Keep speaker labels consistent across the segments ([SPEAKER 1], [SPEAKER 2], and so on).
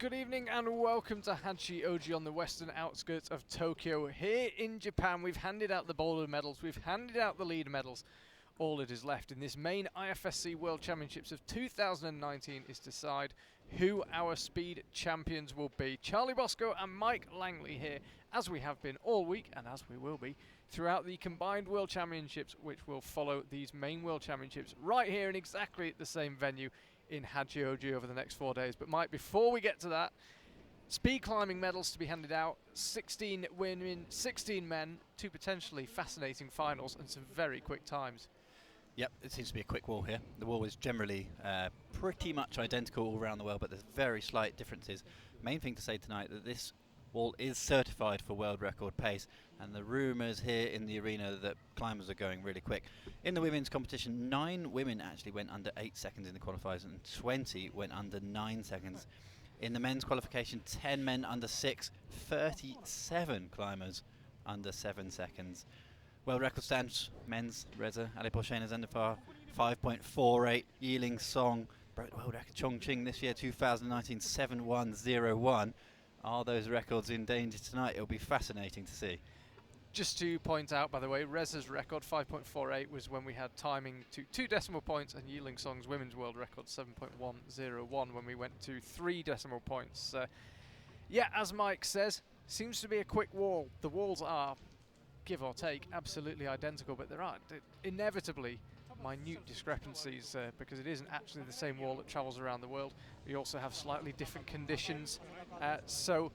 [SPEAKER 1] Good evening and welcome to Hachioji on the western outskirts of Tokyo. Here in Japan, we've handed out the boulder medals, we've handed out the leader medals. All that is left in this main IFSC World Championships of 2019 is to decide who our speed champions will be. Charlie Bosco and Mike Langley here, as we have been all week and as we will be throughout the combined World Championships, which will follow these main World Championships right here in exactly the same venue in Hachioji over the next 4 days. But Mike, before we get to that, speed climbing medals to be handed out, 16 women, 16 men, two potentially fascinating finals and some very quick times.
[SPEAKER 2] Yep, it seems to be a quick wall here. The wall is generally pretty much identical all around the world, but there's very slight differences. Main thing to say tonight that this wall is certified for world record pace, and the rumours here in the arena that climbers are going really quick. In the women's competition, 9 women actually went under 8 seconds in the qualifiers and 20 went under 9 seconds. In the men's qualification, 10 men under 6, 37 climbers under 7 seconds. World record stands, men's, Reza Ali Zendafar, 5.48, Yiling Song broke the world record Chongqing this year, 2019, 7.101. Are those records in danger tonight? It'll be fascinating to see.
[SPEAKER 1] Just to point out, by the way, Reza's record 5.48 was when we had timing to 2 decimal points, and Yiling Song's women's world record 7.101 when we went to 3 decimal points. Yeah, as Mike says, seems to be a quick wall. The walls are, give or take, absolutely identical, but there are inevitably minute discrepancies because it isn't actually the same wall that travels around the world. We also have slightly different conditions, so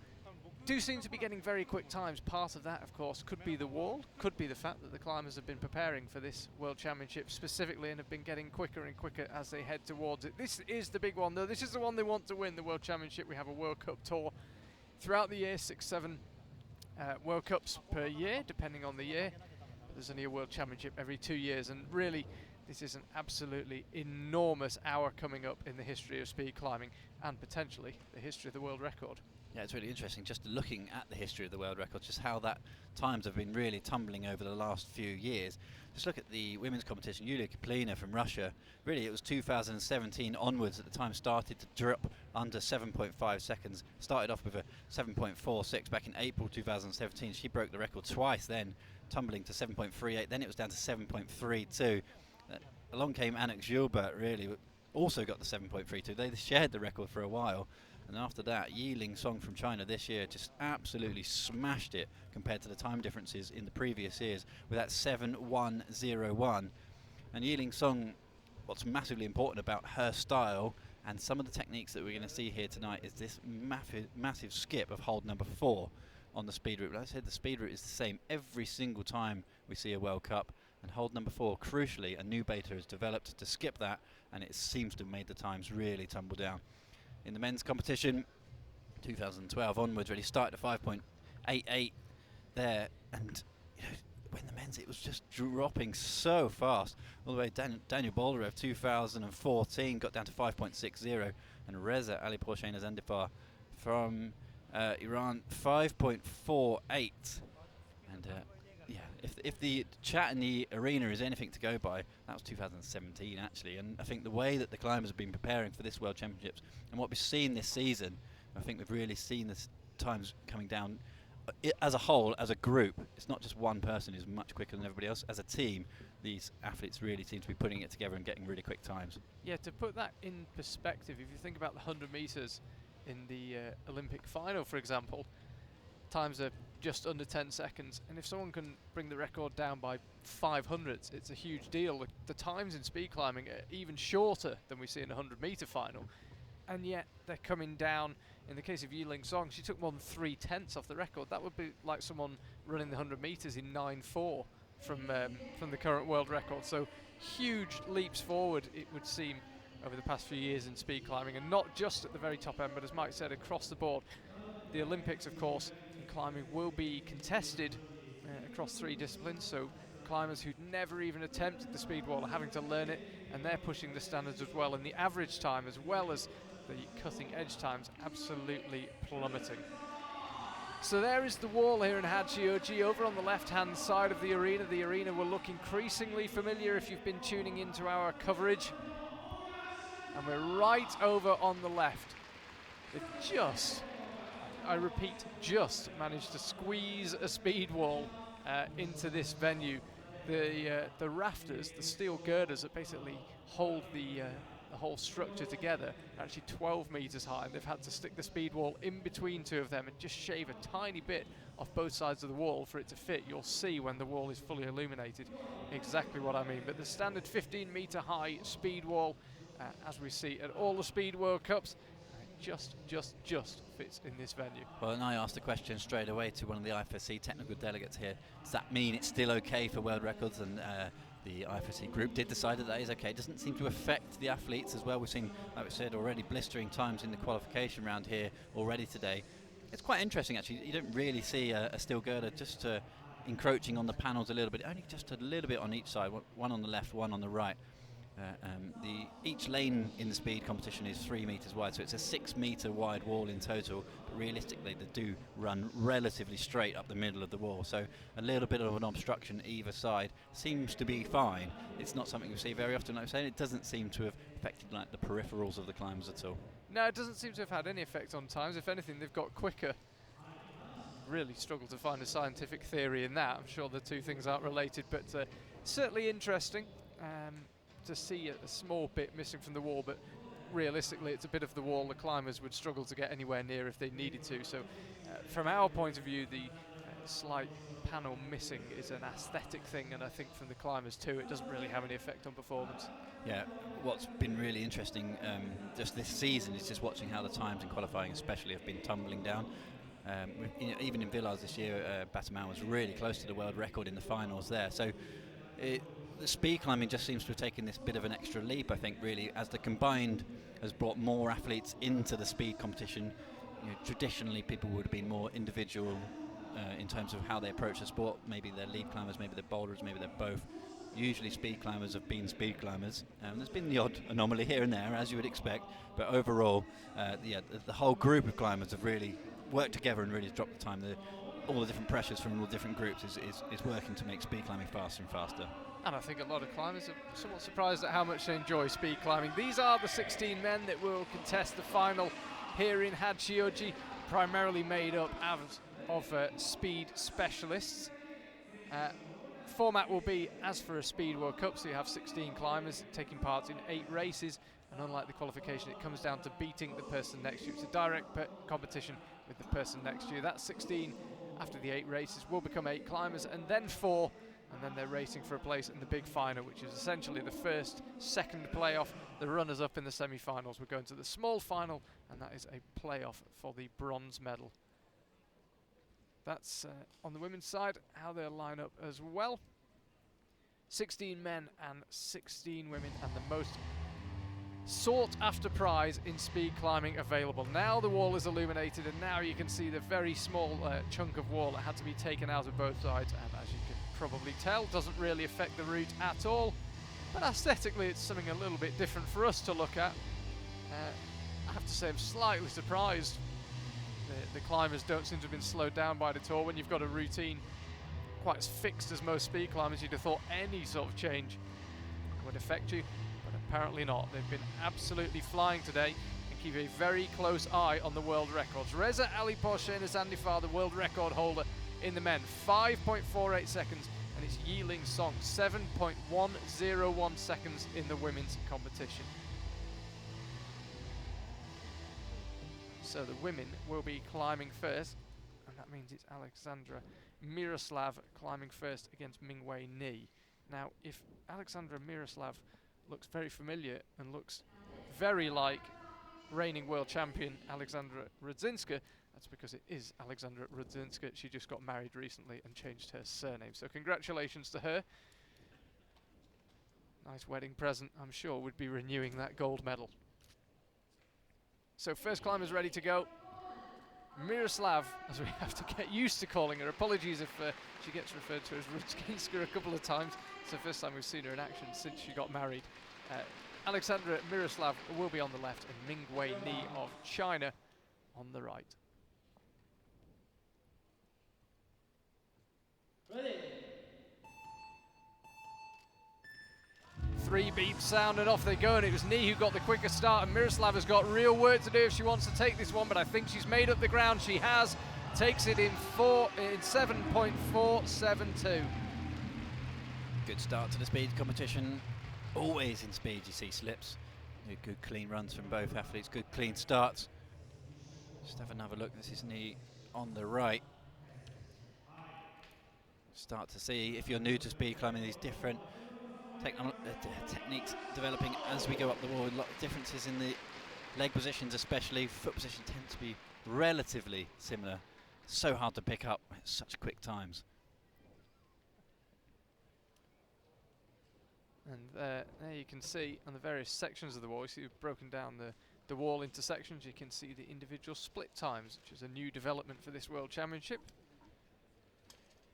[SPEAKER 1] do seem to be getting very quick times. Part of that, of course, could be the wall, could be the fact that the climbers have been preparing for this World Championship specifically and have been getting quicker and quicker as they head towards it. This is the big one, though. This is the one they want to win, the World Championship. We have a World Cup tour throughout the year, 6-7 World Cups per year, depending on the year. But there's only a World Championship every 2 years, and really this is an absolutely enormous hour coming up in the history of speed climbing and potentially the history of the world record.
[SPEAKER 2] Yeah, it's really interesting just looking at the history of the world record, just how that times have been really tumbling over the last few years. Just look at the women's competition. Yulia Kiplina from Russia, really it was 2017 onwards at the time started to drop under 7.5 seconds. Started off with a 7.46 back in April 2017. She broke the record twice then, tumbling to 7.38. Then it was down to 7.32. Along came Anik Gilbert, really, also got the 7.32. They shared the record for a while. And after that, Yiling Song from China this year just absolutely smashed it compared to the time differences in the previous years with that 7.101. And Yiling Song, what's massively important about her style and some of the techniques that we're going to see here tonight is this massive skip of hold number 4 on the speed route. Like I said, the speed route is the same every single time we see a World Cup. And hold number 4, crucially, a new beta has developed to skip that, and it seems to have made the times really tumble down. In the men's competition, 2012 onwards, really started at 5.88 there, and when the men's, it was just dropping so fast. All the way, Daniel Boldarev, 2014, got down to 5.60, and Reza Ali Zendafar from Iran, 5.48. And yeah, if the chat in the arena is anything to go by, that was 2017 actually, and I think the way that the climbers have been preparing for this World Championships and what we've seen this season, I think we've really seen the times coming down as a whole, as a group. It's not just one person who's much quicker than everybody else. As a team, these athletes really seem to be putting it together and getting really quick times.
[SPEAKER 1] Yeah, to put that in perspective, if you think about the 100 metres in the Olympic final, for example, times are just under 10 seconds, and if someone can bring the record down by 500ths, it's a huge deal. The times in speed climbing are even shorter than we see in a 100-metre final, and yet they're coming down. In the case of Yiling Song, she took more than 3/10 off the record. That would be like someone running the 100 metres in 9.4 from the current world record. So huge leaps forward, it would seem, over the past few years in speed climbing, and not just at the very top end, but as Mike said, across the board. The Olympics, of course, in climbing will be contested across 3 disciplines, so climbers who'd never even attempted the speed wall are having to learn it, and they're pushing the standards as well, and the average time as well as the cutting edge times absolutely plummeting. So there is the wall here in Hachioji. Over on the left hand side of the arena will look increasingly familiar if you've been tuning into our coverage, and we're right over on the left They've just, I repeat, just managed to squeeze a speed wall into this venue. The rafters, the steel girders that basically hold the whole structure together, are actually 12 meters high, and they've had to stick the speed wall in between two of them and just shave a tiny bit off both sides of the wall for it to fit. You'll see when the wall is fully illuminated exactly what I mean. But the standard 15-meter high speed wall, as we see at all the Speed World Cups, just fits in this venue.
[SPEAKER 2] Well, and I asked a question straight away to one of the IFSC technical delegates here. Does that mean it's still okay for world records? And the IFSC group did decide that is okay. It doesn't seem to affect the athletes as well. We've seen, like we said, already blistering times in the qualification round here already today. It's quite interesting, actually. You don't really see a steel girder just encroaching on the panels a little bit, only just a little bit on each side, one on the left, one on the right. Each lane in the speed competition is 3 meters wide, so it's a 6 meter wide wall in total, but realistically they do run relatively straight up the middle of the wall, so a little bit of an obstruction either side seems to be fine. It's not something you see very often, like I'm saying. It doesn't seem to have affected like the peripherals of the climbers at all.
[SPEAKER 1] No, it doesn't seem to have had any effect on times. If anything, they've got quicker. Really struggle to find a scientific theory in that. I'm sure the two things aren't related, but certainly interesting. To see a small bit missing from the wall, but realistically it's a bit of the wall the climbers would struggle to get anywhere near if they needed to. So from our point of view, the slight panel missing is an aesthetic thing, and I think from the climbers too, it doesn't really have any effect on performance.
[SPEAKER 2] Yeah, what's been really interesting just this season is just watching how the times in qualifying especially have been tumbling down. Even in Villars this year, Batamau was really close to the world record in the finals there. So the speed climbing just seems to have taken this bit of an extra leap, I think, really, as the combined has brought more athletes into the speed competition. Traditionally, people would have been more individual in terms of how they approach the sport. Maybe they're lead climbers, maybe they're boulders, maybe they're both. Usually speed climbers have been speed climbers. There's been the odd anomaly here and there, as you would expect, but overall, the whole group of climbers have really worked together and really dropped the time. All the different pressures from all the different groups is working to make speed climbing faster and faster.
[SPEAKER 1] And I think a lot of climbers are somewhat surprised at how much they enjoy speed climbing. These are the 16 men that will contest the final here in Hachioji, primarily made up of speed specialists. Format will be as for a Speed World Cup, so you have 16 climbers taking part in 8 races, and unlike the qualification, it comes down to beating the person next to you. It's a direct competition with the person next to you. That 16 after the 8 races will become 8 climbers, and then 4, and then they're racing for a place in the big final, which is essentially the first, second playoff. The runners up in the semi-finals will go into the small final, and that is a playoff for the bronze medal. That's on the women's side, how they'll line up as well. 16 men and 16 women, and the most sought after prize in speed climbing available. Now the wall is illuminated, and now you can see the very small chunk of wall that had to be taken out of both sides, and as you can probably tell, doesn't really affect the route at all, but aesthetically it's something a little bit different for us to look at. I have to say I'm slightly surprised the climbers don't seem to have been slowed down by it at all. When you've got a routine quite as fixed as most speed climbers, you'd have thought any sort of change would affect you, but apparently not. They've been absolutely flying today and keep a very close eye on the world records. Reza Ali Porsche Zandifar, the world record holder in the men, 5.48 seconds, and it's Yiling Song, 7.101 seconds in the women's competition. So the women will be climbing first, and that means it's Alexandra Miroslav climbing first against Mingwei Ni. Now, if Alexandra Miroslav looks very familiar and looks very like reigning world champion Alexandra Rudzinska, that's because it is Alexandra Rudzinska. She just got married recently and changed her surname. So congratulations to her. Nice wedding present, I'm sure, would be renewing that gold medal. So first climber's ready to go. Miroslav, as we have to get used to calling her. Apologies if she gets referred to as Rudzinska a couple of times. It's the first time we've seen her in action since she got married. Alexandra Miroslav will be on the left, and Mingwei Ni of China on the right. Ready. 3 beep sound and off they go, and it was Nee who got the quicker start, and Miroslava's got real work to do if she wants to take this one, but I think she's made up the ground. She has. Takes it in 7.472.
[SPEAKER 2] Good start to the speed competition. Always in speed you see slips. Good clean runs from both athletes, good clean starts. Just have another look. This is Nee on the right. Start to see, if you're new to speed climbing, these different techniques developing as we go up the wall. A lot of differences in the leg positions, especially foot position, tend to be relatively similar. So hard to pick up at such quick times.
[SPEAKER 1] And there you can see on the various sections of the wall, you see we've broken down the wall into sections. You can see the individual split times, which is a new development for this World Championship.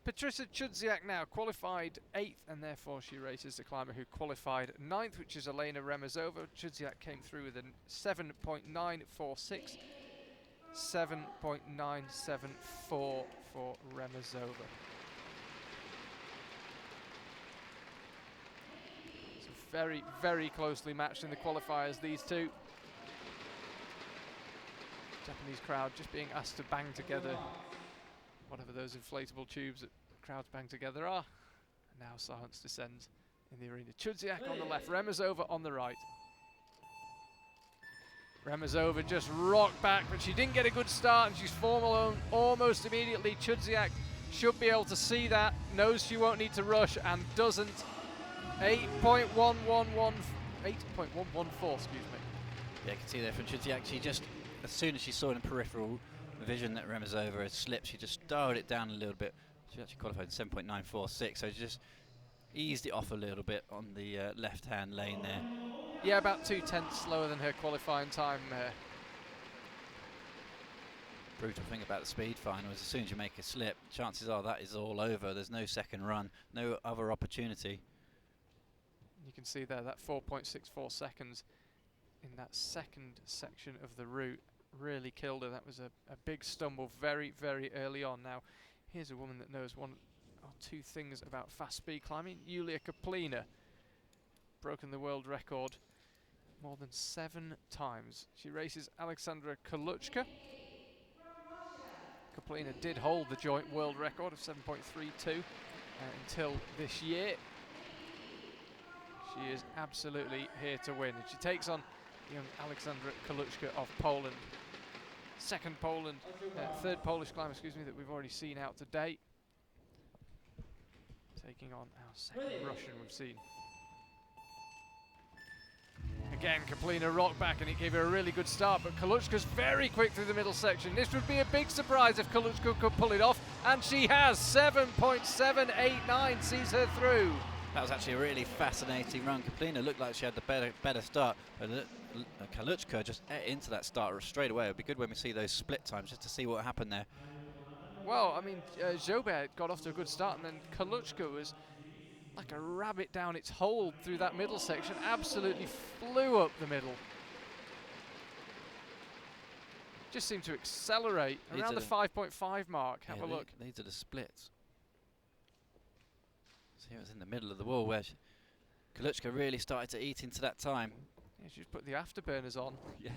[SPEAKER 1] Patricia Chudziak now qualified 8th, and therefore she races the climber who qualified 9th, which is Elena Remezova. Chudziak came through with a 7.946, 7.974 for Remezova. So very, very closely matched in the qualifiers, these two. Japanese crowd just being asked to bang together whatever those inflatable tubes that crowds bang together are. And now silence descends in the arena. Chudziak on the left, Remezova on the right. Remezova just rocked back, but she didn't get a good start, and she's form alone almost immediately. Chudziak should be able to see that, knows she won't need to rush, and doesn't. 8.114, excuse me.
[SPEAKER 2] Yeah, you can see there from Chudziak, she just, as soon as she saw in peripheral vision that Remezova had slipped, she just dialed it down a little bit. She actually qualified in 7.946, so she just eased it off a little bit on the left-hand lane there.
[SPEAKER 1] Yeah, about 2/10 slower than her qualifying time.
[SPEAKER 2] Brutal thing about the speed final is as soon as you make a slip, chances are that is all over. There's no second run, no other opportunity.
[SPEAKER 1] You can see there that 4.64 seconds in that second section of the route really killed her. That was a big stumble very, very early on. Now, here's a woman that knows one or two things about fast speed climbing. Yulia Kaplina, broken the world record more than 7 times. She races Alexandra Kaluchka. Kaplina did hold the joint world record of 7.32 until this year. She is absolutely here to win, and she takes on young Alexandra Kaluchka of Poland. Third Polish climber, that we've already seen out to date. Taking on our second Russian we've seen. Again, Kaplina rocked back, and it gave her a really good start, but Kaluchka's very quick through the middle section. This would be a big surprise if Kaluchka could pull it off, and she has. 7.789 sees her through.
[SPEAKER 2] That was actually a really fascinating run. Kaplina looked like she had the better start, but Kaluchka just ate into that start straight away. It would be good when we see those split times just to see what happened there.
[SPEAKER 1] Well, I mean, Jobert got off to a good start, and then Kaluchka was like a rabbit down its hole through that middle section, absolutely flew up the middle. Just seemed to accelerate around the 5.5 mark. Have a look.
[SPEAKER 2] These are the splits. See, it was in the middle of the wall where Kaluchka really started to eat into that time.
[SPEAKER 1] Yeah, she just put the afterburners on.
[SPEAKER 2] Yeah,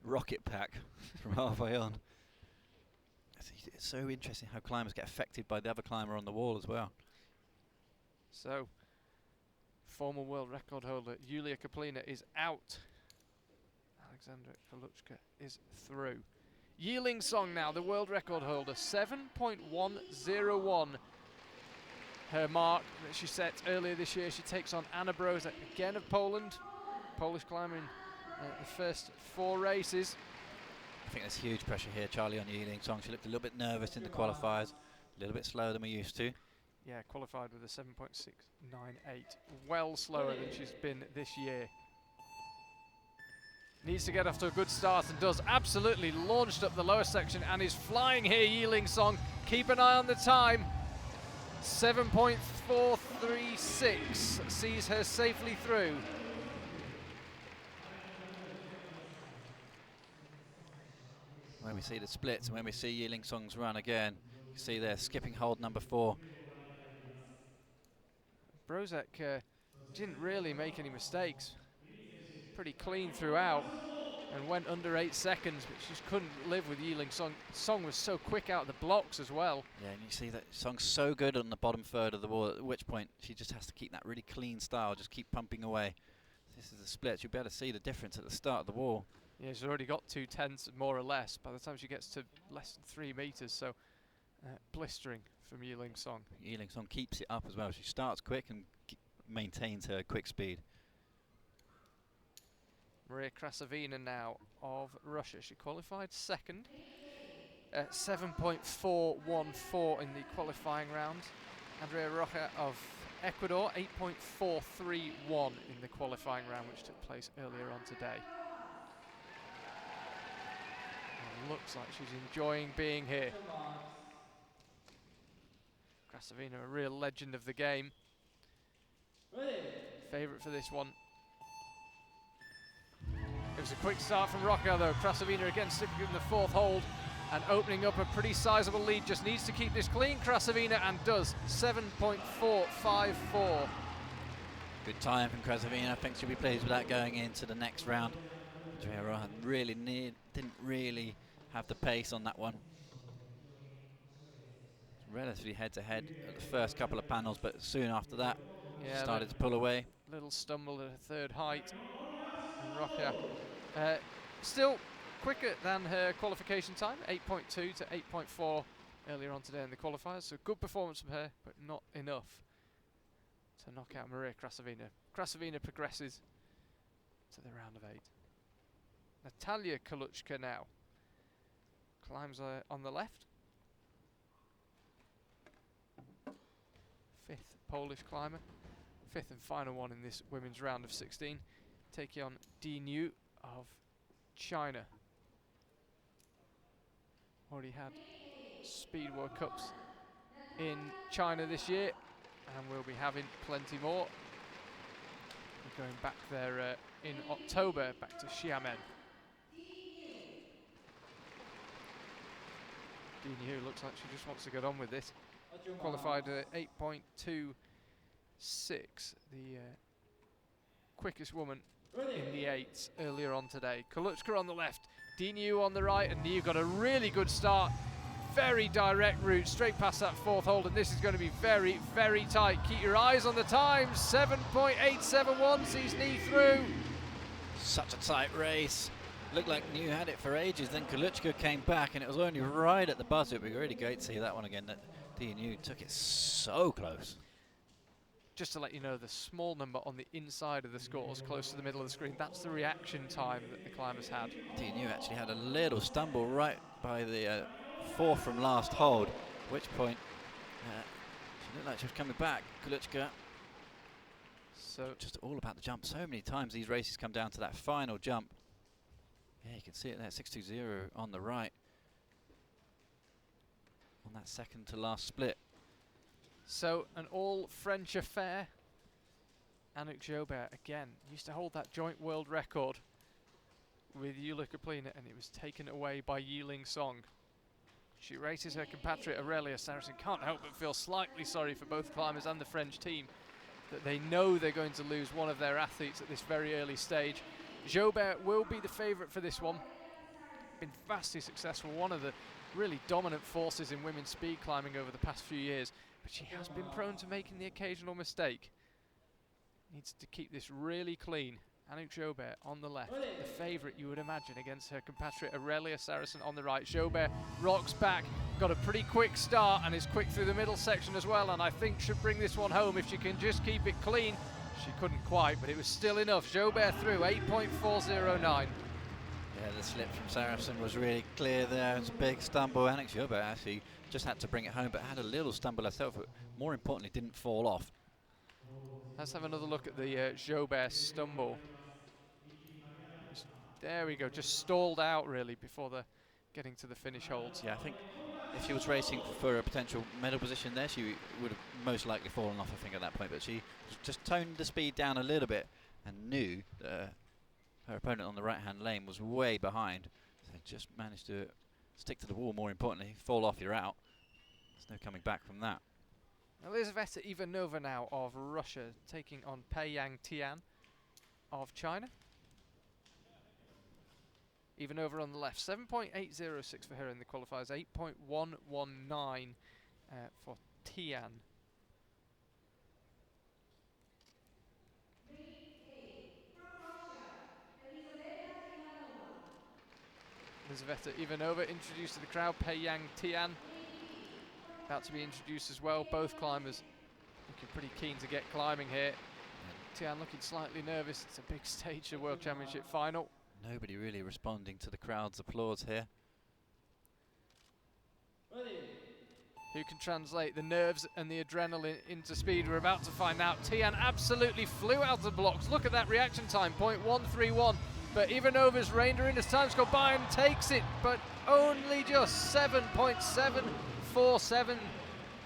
[SPEAKER 2] rocket pack from halfway on. It's so interesting how climbers get affected by the other climber on the wall as well.
[SPEAKER 1] So, former world record holder Yulia Kaplina is out. Alexandra Kaluchka is through. Yiling Song now, the world record holder, 7.101. Her mark that she set earlier this year. She takes on Anna Brozak, again of Poland. Polish climber in the first 4 races.
[SPEAKER 2] I think there's huge pressure here, Charlie, on Yiling Song. She looked a little bit nervous in the qualifiers, a little bit slower than we used to.
[SPEAKER 1] Yeah, qualified with a 7.698. Well slower than she's been this year. Needs to get off to a good start, and does. Absolutely launched up the lower section and is flying here, Yiling Song. Keep an eye on the time. 7.436 sees her safely through.
[SPEAKER 2] When we see the splits and when we see Yiling Song's run again, you see there skipping hold number 4.
[SPEAKER 1] Brozak didn't really make any mistakes. Pretty clean throughout and went under 8 seconds, but she just couldn't live with Yiling Song. Song was so quick out of the blocks as well.
[SPEAKER 2] Yeah, and you see that Song's so good on the bottom third of the wall, at which point she just has to keep that really clean style, just keep pumping away. This is the split. You'll be able to see the difference at the start of the wall.
[SPEAKER 1] Yeah, she's already got 2/10 more or less by the time she gets to less than 3 meters, so blistering from Yiling Song.
[SPEAKER 2] Yiling Song keeps it up as well. She starts quick and maintains her quick speed.
[SPEAKER 1] Maria Krasavina now of Russia. She qualified second. 7.414 in the qualifying round. Andrea Rocha of Ecuador, 8.431 in the qualifying round, which took place earlier on today. And looks like she's enjoying being here. Krasavina, a real legend of the game. Favourite for this one. It was a quick start from Rocha though. Krasavina again sticking in the 4th hold and opening up a pretty sizable lead. Just needs to keep this clean, Krasavina, and does. 7.454.
[SPEAKER 2] Good time from Krasavina. I think she'll be pleased with that going into the next round. Andrea Rocha didn't really have the pace on that one. Relatively head-to-head at the first couple of panels, but soon after that, started to pull away.
[SPEAKER 1] Little stumble at a 3rd height. And Rocha still quicker than her qualification time, 8.2 to 8.4 earlier on today in the qualifiers. So good performance from her, but not enough to knock out Maria Krasavina. Krasavina progresses to the round of 8. Natalia Kaluchka now climbs on the left. 5th Polish climber, 5th and final one in this women's round of 16, taking on Di Niu of China. Already had Speed World Cups in China this year, and we'll be having plenty more. We're going back there in October, back to Xiamen. Di Niu looks like she just wants to get on with this. Qualified at 8.26, the quickest woman in the 8s earlier on today. Kaluchka on the left, Di Niu on the right, and Niu got a really good start. Very direct route, straight past that 4th hold, and this is going to be very, very tight. Keep your eyes on the times. 7.871 sees Niu through.
[SPEAKER 2] Such a tight race. Looked like Niu had it for ages, then Kaluchka came back, and it was only right at the buzzer. It would be really great to see that one again, that Di Niu took it so close.
[SPEAKER 1] Just to let you know, the small number on the inside of the scores, close to the middle of the screen, that's the reaction time that the climbers had.
[SPEAKER 2] Di Niu actually had a little stumble right by the 4th from last hold, at which point she looked like she was coming back. Kaluchka, so just all about the jump. So many times these races come down to that final jump. Yeah, you can see it there, 6.20 on the right. On that second to last split.
[SPEAKER 1] So an all French affair. Anouk Jobert again used to hold that joint world record with Yulia Kaplina, and it was taken away by Yiling Song. She races her compatriot Aurelia Saracen. Can't help but feel slightly sorry for both climbers and the French team that they know they're going to lose one of their athletes at this very early stage. Jobert will be the favourite for this one. Been vastly successful, one of the really dominant forces in women's speed climbing over the past few years, but she has been prone to making the occasional mistake. Needs to keep this really clean. Anouk Jobert on the left, the favourite you would imagine against her compatriot Aurelia Saracen on the right. Jobert rocks back, got a pretty quick start and is quick through the middle section as well, and I think should bring this one home if she can just keep it clean. She couldn't quite, but it was still enough. Jobert through, 8.409.
[SPEAKER 2] Yeah, the slip from Saracen was really clear there. It's a big stumble. Anouk Jobert actually just had to bring it home, but had a little stumble herself, but more importantly didn't fall off.
[SPEAKER 1] Let's have another look at the Jobert stumble. There we go, just stalled out really before the getting to the finish holds.
[SPEAKER 2] Yeah, I think if she was racing for a potential medal position there, she would have most likely fallen off, I think, at that point. But she just toned the speed down a little bit and knew that her opponent on the right-hand lane was way behind. So just managed to stick to the wall, more importantly. Fall off, you're out. There's no coming back from that.
[SPEAKER 1] Elizaveta Ivanova now of Russia taking on Peiyang Tian of China. Ivanova on the left, 7.806 for her in the qualifiers, 8.119 for Tian. Elizaveta Ivanova introduced to the crowd, Peiyang Tian about to be introduced as well. Both climbers looking pretty keen to get climbing here. Tian looking slightly nervous. It's a big stage, the World Championship final.
[SPEAKER 2] Nobody really responding to the crowd's applause here.
[SPEAKER 1] Who can translate the nerves and the adrenaline into speed? We're about to find out. Tian absolutely flew out of the blocks. Look at that reaction time, 0.131. But Ivanova's reined her in as time's gone by and takes it, but only just 7.747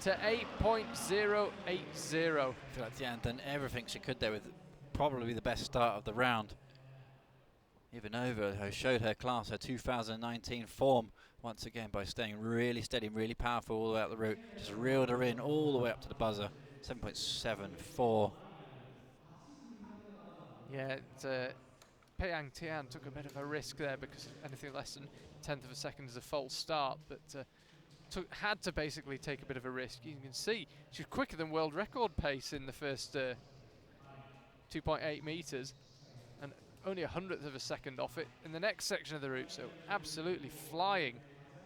[SPEAKER 1] to 8.080.
[SPEAKER 2] I feel like Tian done everything she could there with probably the best start of the round. Ivanova has showed her class, her 2019 form once again by staying really steady and really powerful all the way up the route. Just reeled her in all the way up to the buzzer. 7.74.
[SPEAKER 1] Yeah, Peiyang Tian took a bit of a risk there because anything less than 1/10 of a second is a false start, but had to basically take a bit of a risk. You can see she's quicker than world record pace in the first 2.8 meters and only 100th of a second off it in the next section of the route, so absolutely flying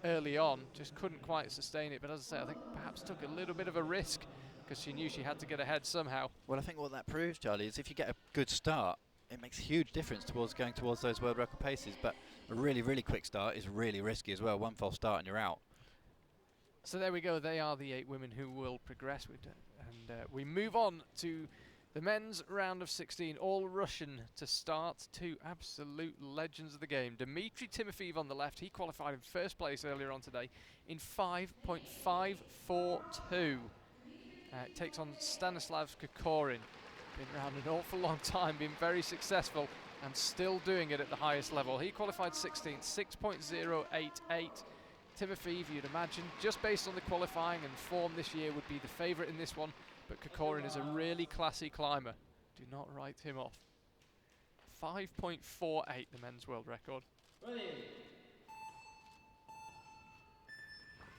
[SPEAKER 1] early on, just couldn't quite sustain it. But as I say, I think perhaps took a little bit of a risk because she knew she had to get ahead somehow.
[SPEAKER 2] Well, I think what that proves, Charlie, is if you get a good start, it makes a huge difference towards going towards those world record paces. But a really, really quick start is really risky as well. One false start and you're out.
[SPEAKER 1] So there we go. They are the 8 women who will progress. We move on to the men's round of 16, all Russian to start. 2 absolute legends of the game. Dmitry Timofeev on the left. He qualified in first place earlier on today in 5.542. Takes on Stanislav Kokorin. Been around an awful long time, been very successful and still doing it at the highest level. He qualified 16th, 6.088. Timofeev, you'd imagine, just based on the qualifying and form this year, would be the favourite in this one, but Kokorin is a really classy climber. Do not write him off. 5.48, the men's world record.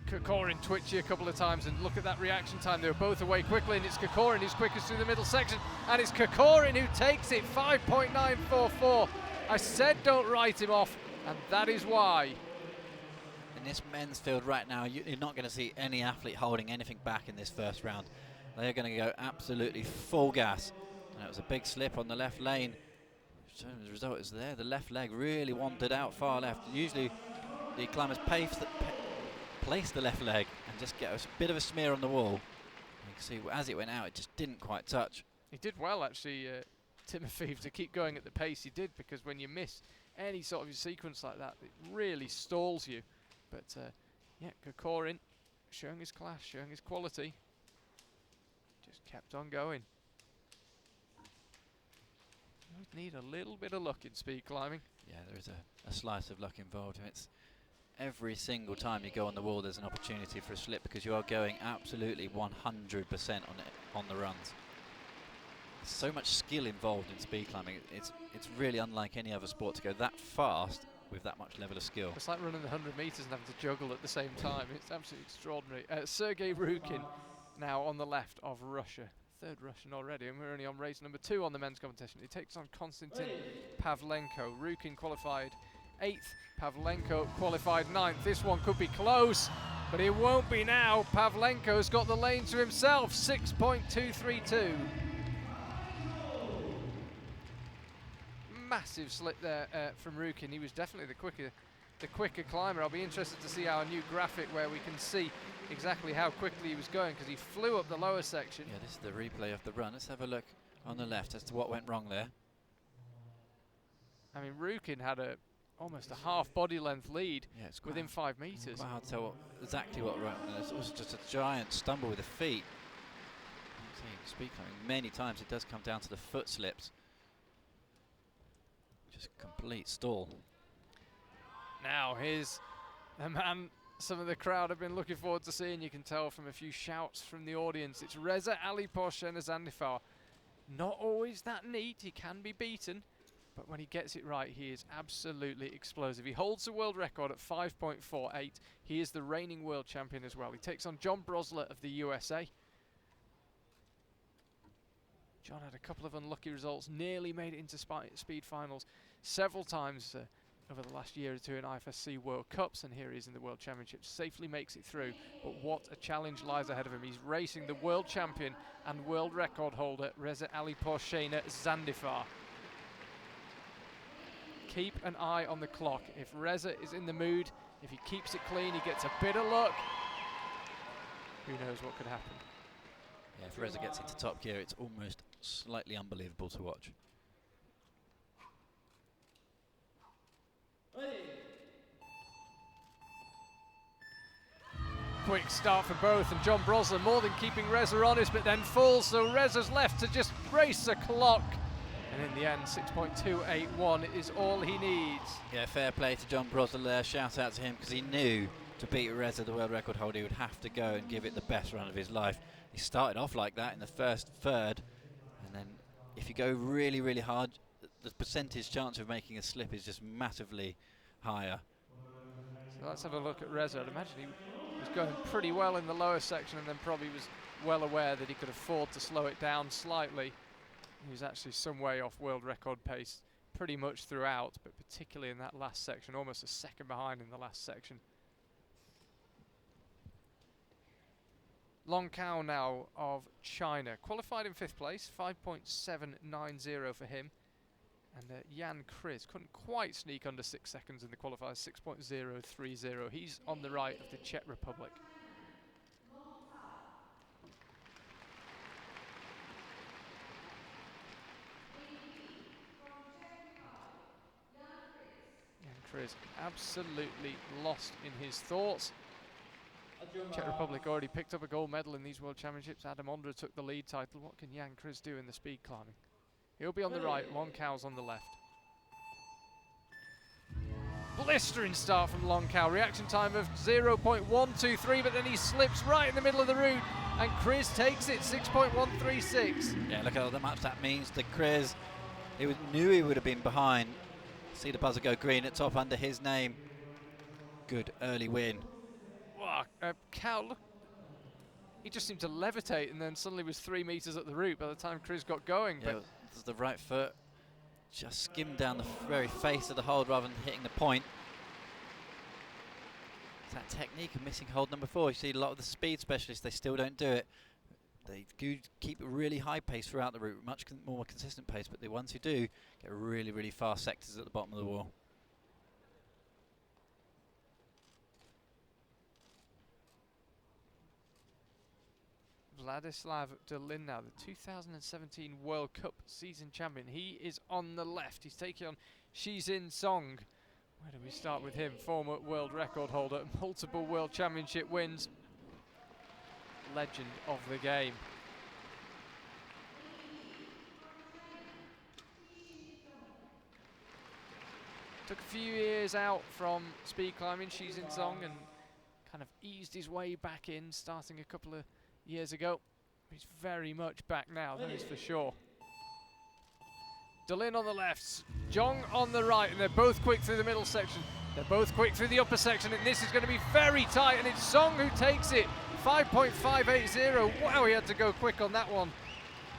[SPEAKER 1] Kokorin twitchy a couple of times, and look at that reaction time. They were both away quickly, and it's Kokorin who's quickest through the middle section, and it's Kokorin who takes it, 5.944. I said don't write him off, and that is why.
[SPEAKER 2] In this men's field right now, you're not going to see any athlete holding anything back in this first round. They're going to go absolutely full gas. And it was a big slip on the left lane. So the result is there. The left leg really wandered out far left. Usually the climbers place the left leg and just get a bit of a smear on the wall. You can see as it went out, it just didn't quite touch.
[SPEAKER 1] He did well, actually, Timofeev, to keep going at the pace he did, because when you miss any sort of sequence like that, it really stalls you. But yeah, Kokorin showing his class, showing his quality. Just kept on going. You need a little bit of luck in speed climbing.
[SPEAKER 2] Yeah, there is a slice of luck involved. And it's every single time you go on the wall, there's an opportunity for a slip because you are going absolutely 100% on the runs. There's so much skill involved in speed climbing. It's really unlike any other sport to go that fast with that much level of skill.
[SPEAKER 1] It's like running the 100 meters and having to juggle at the same time. It's absolutely extraordinary. Sergei Rukin now on the left of Russia. 3rd Russian already, and we're only on race number 2 on the men's competition. He takes on Konstantin Pavlenko. Rukin qualified 8th, Pavlenko qualified 9th. This one could be close, but it won't be now. Pavlenko's got the lane to himself, 6.232. Massive slip there from Rukin. He was definitely the quicker climber. I'll be interested to see our new graphic where we can see exactly how quickly he was going, because he flew up the lower section.
[SPEAKER 2] Yeah, this is the replay of the run. Let's have a look on the left as to what went wrong there.
[SPEAKER 1] I mean, Rukin had almost a half body length lead within 5 meters.
[SPEAKER 2] Wow, I'll tell exactly what went wrong. It was just a giant stumble with the feet. Speed climbing, many times it does come down to the foot slips. Just complete stall.
[SPEAKER 1] Now here's the man some of the crowd have been looking forward to seeing. You can tell from a few shouts from the audience. It's Reza Ali Porshena Zandifar. Not always that neat. He can be beaten, but when he gets it right, he is absolutely explosive. He holds the world record at 5.48. He is the reigning world champion as well. He takes on John Brosler of the USA. John had a couple of unlucky results, nearly made it into speed finals several times over the last year or two in IFSC World Cups, and here he is in the World Championships. Safely makes it through, but what a challenge lies ahead of him. He's racing the world champion and world record holder, Reza Ali Porshena Zandifar. Keep an eye on the clock. If Reza is in the mood, if he keeps it clean, he gets a bit of luck. Who knows what could happen.
[SPEAKER 2] Yeah, if Reza gets into top gear, it's almost slightly unbelievable to watch.
[SPEAKER 1] Quick start for both, and John Brosler more than keeping Reza honest, but then falls, so Reza's left to just race the clock. And in the end, 6.281 is all he needs.
[SPEAKER 2] Yeah, fair play to John Brosler there. Shout out to him, because he knew to beat Reza, the world record holder, he would have to go and give it the best run of his life. He started off like that in the first third, and then if you go really, really hard, the percentage chance of making a slip is just massively higher.
[SPEAKER 1] So let's have a look at Reza. I'd imagine he was going pretty well in the lower section, and then probably was well aware that he could afford to slow it down slightly. He was actually some way off world record pace pretty much throughout, but particularly in that last section, almost a second behind in the last section. Long Cao now of China, qualified in 5th place, 5.790 for him. And Jan Kriz couldn't quite sneak under 6 seconds in the qualifiers, 6.030. He's on the right of the Czech Republic. Jan Kriz absolutely lost in his thoughts. Czech Republic already picked up a gold medal in these World Championships. Adam Ondra took the lead title. What can Jan Kriz do in the speed climbing? He'll be on the right, Long Cao's on the left. Blistering start from Long Cao. Reaction time of 0.123, but then he slips right in the middle of the route, and Kriz takes it, 6.136.
[SPEAKER 2] Yeah, look at how much that means to Kriz. He knew he would have been behind. See the buzzer go green at top under his name. Good early win.
[SPEAKER 1] Wow, Cao, look, he just seemed to levitate, and then suddenly was 3 meters up the route by the time Kriz got going.
[SPEAKER 2] Yeah,
[SPEAKER 1] but
[SPEAKER 2] the right foot just skimmed down the very face of the hold rather than hitting the point. It's that technique of missing hold number 4. You see a lot of the speed specialists, they still don't do it. They do keep a really high pace throughout the route, much more consistent pace, but the ones who do get really, really fast sectors at the bottom of the wall.
[SPEAKER 1] Vladislav Dolin now, the 2017 World Cup season champion. He is on the left. He's taking on Shizin Song. Where do we start with him? Former world record holder, multiple world championship wins. Legend of the game. Took a few years out from speed climbing, Shizin Song, and kind of eased his way back in, starting a couple of years ago. He's very much back now, that is for sure. Dolin on the left, Zhong on the right, and they're both quick through the middle section. They're both quick through the upper section, and this is going to be very tight, and it's Zhong who takes it. 5.580. Wow, he had to go quick on that one.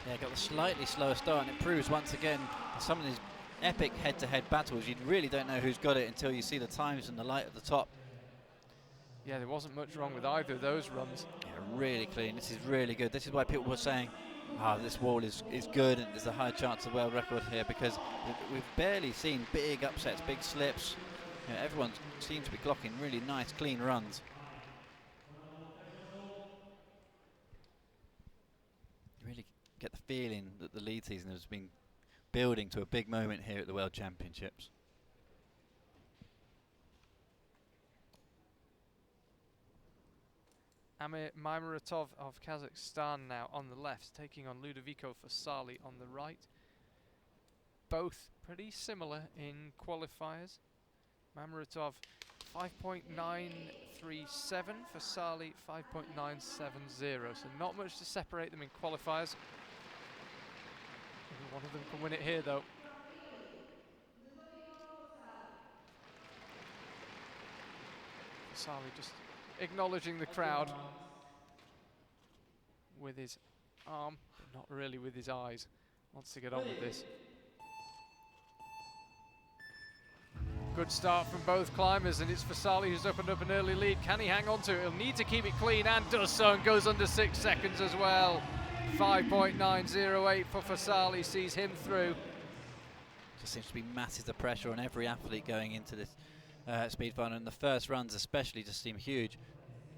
[SPEAKER 2] Yeah, got the slightly slower start, and it proves once again some of these epic head-to-head battles, you really don't know who's got it until you see the times and the light at the top.
[SPEAKER 1] Yeah, there wasn't much wrong with either of those runs.
[SPEAKER 2] Yeah, really clean. This is really good. This is why people were saying, this wall is good and there's a high chance of world record here, because we've barely seen big upsets, big slips. You know, everyone seems to be clocking really nice, clean runs. You really get the feeling that the lead season has been building to a big moment here at the World Championships.
[SPEAKER 1] Amir Maimuratov of Kazakhstan now on the left, taking on Ludovico Fasali on the right. Both pretty similar in qualifiers. Maimuratov 5.937 for Sali, 5.970. So not much to separate them in qualifiers. Maybe one of them can win it here though. Sali just acknowledging the crowd with his arm, but not really with his eyes. Wants to get on with this. Good start from both climbers, and it's Fasali who's opened up an early lead. Can he hang on to it? He'll need to keep it clean, and does so, and goes under 6 seconds as well. 5.908 for Fasali, sees him through.
[SPEAKER 2] Just seems to be masses of pressure on every athlete going into this speed final, and the first runs especially just seem huge.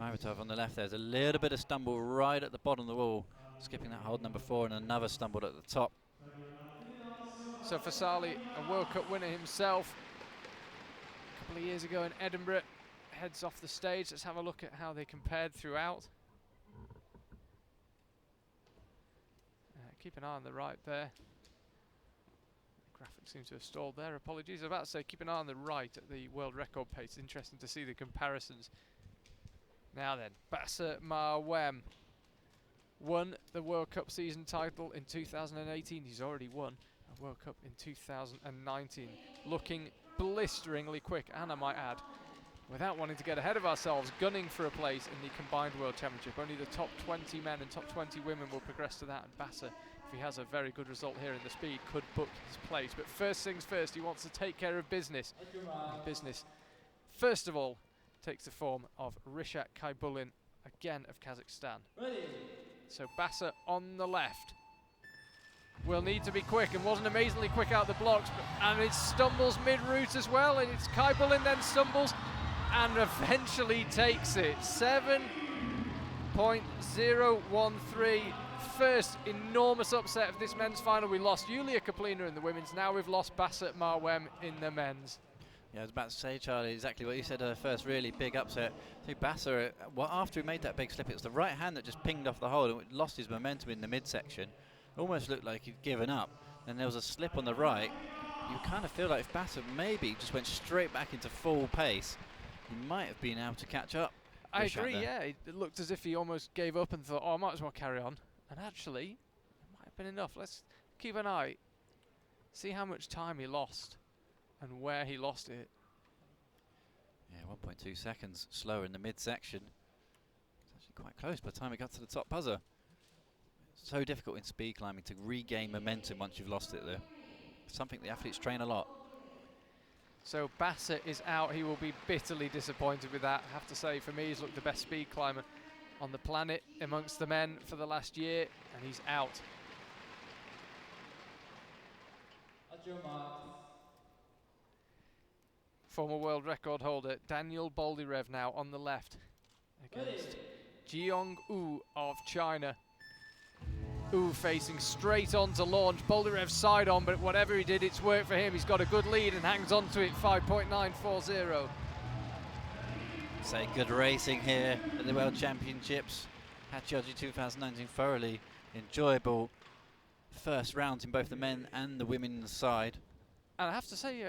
[SPEAKER 2] Maritov on the left, there's a little bit of stumble right at the bottom of the wall, skipping that hold number 4, and another stumbled at the top.
[SPEAKER 1] So Fasali, a World Cup winner himself, a couple of years ago in Edinburgh, heads off the stage. Let's have a look at how they compared throughout. Keep an eye on the right there. The graphic seems to have stalled there. Apologies. I was about to say keep an eye on the right at the world record pace. Interesting to see the comparisons. Now then, Basser Marwem won the World Cup season title in 2018. He's already won a World Cup in 2019. Looking blisteringly quick, and I might add, without wanting to get ahead of ourselves, gunning for a place in the combined World Championship. Only the top 20 men and top 20 women will progress to that, and Basser, if he has a very good result here in the speed, could book his place. But first things first, he wants to take care of business. And business, first of all, takes the form of Rishat Kaibulin, again of Kazakhstan. So Basser on the left will need to be quick, and wasn't amazingly quick out the blocks, and it stumbles mid-route as well, and it's Kaibulin then stumbles and eventually takes it. 7.013. First enormous upset of this men's final. We lost Yulia Kaplina in the women's, now we've lost Basser Marwem in the men's.
[SPEAKER 2] Yeah, I was about to say, Charlie, exactly what you said. First really big upset. So Basser, well, after he made that big slip, it was the right hand that just pinged off the hole and lost his momentum in the midsection. Almost looked like he'd given up. Then there was a slip on the right. You kind of feel like if Basser maybe just went straight back into full pace, he might have been able to catch up.
[SPEAKER 1] I agree, yeah. It looked as if he almost gave up and thought, oh, I might as well carry on. And actually, it might have been enough. Let's keep an eye, see how much time he lost and where he lost it.
[SPEAKER 2] Yeah, 1.2 seconds slower in the midsection. It's actually quite close by the time it got to the top buzzer. It's so difficult in speed climbing to regain momentum once you've lost it, though. It's something the athletes train a lot.
[SPEAKER 1] So Basser is out. He will be bitterly disappointed with that. I have to say, for me, he's looked the best speed climber on the planet amongst the men for the last year, and he's out. Former world record holder Daniel Boldyrev now on the left against Jiong Wu of China. Wu facing straight on to launch. Boldyrev side on, but whatever he did, it's worked for him. He's got a good lead and hangs on to it, 5.940.
[SPEAKER 2] Say good racing here at the World Championships. Hachioji 2019, thoroughly enjoyable first rounds in both the men and the women's side.
[SPEAKER 1] And I have to say,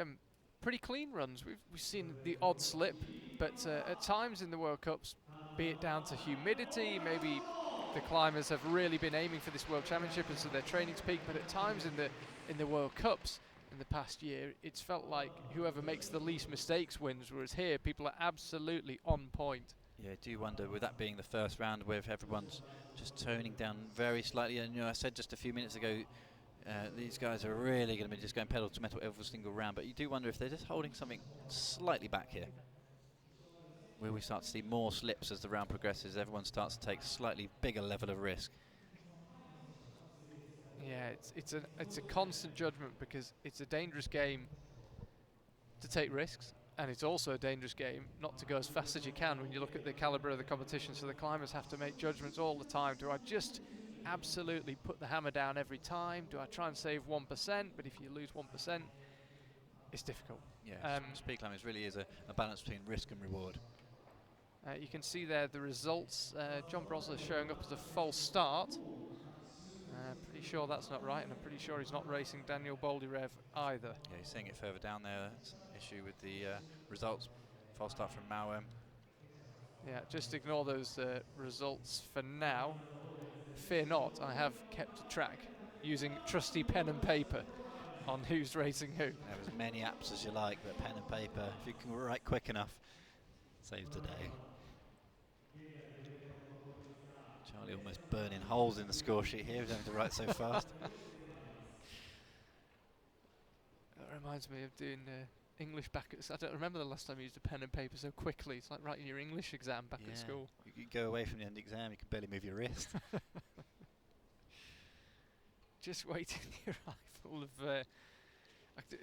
[SPEAKER 1] pretty clean runs. We've seen the odd slip, but at times in the World Cups, be it down to humidity, maybe the climbers have really been aiming for this World Championship and so their training's peaked, but at times in the World Cups in the past year, it's felt like whoever makes the least mistakes wins, whereas here people are absolutely on point.
[SPEAKER 2] Yeah, I do wonder, with that being the first round where everyone's just toning down very slightly, and you know, I said just a few minutes ago, these guys are really going to be just going pedal to metal every single round, but you do wonder if they're just holding something slightly back here. Where we start to see more slips as the round progresses, everyone starts to take a slightly bigger level of risk.
[SPEAKER 1] Yeah, it's a constant judgment, because it's a dangerous game to take risks, and it's also a dangerous game not to go as fast as you can when you look at the calibre of the competition. So the climbers have to make judgments all the time. Do I just absolutely put the hammer down every time? Do I try and save 1%? But if you lose 1%, it's difficult.
[SPEAKER 2] Yeah, speed climbing really is a balance between risk and reward.
[SPEAKER 1] You can see there the results. John Brosler showing up as a false start. Pretty sure that's not right, and I'm pretty sure he's not racing Daniel Boldyrev either.
[SPEAKER 2] Yeah, he's seeing it further down there. That's an issue with the results. false start from Mauem.
[SPEAKER 1] Yeah, just ignore those results for now. Fear not, I have kept a track using trusty pen and paper on who's racing who.
[SPEAKER 2] Have as many apps as you like, but pen and paper, if you can write quick enough, saves the day. Charlie almost burning holes in the score sheet here, he's having to write so fast.
[SPEAKER 1] That reminds me of doing English back at... I don't remember the last time I used a pen and paper so quickly. It's like writing your English exam back at school.
[SPEAKER 2] You go away from the end exam, you can barely move your wrist.
[SPEAKER 1] Just waiting the arrival of...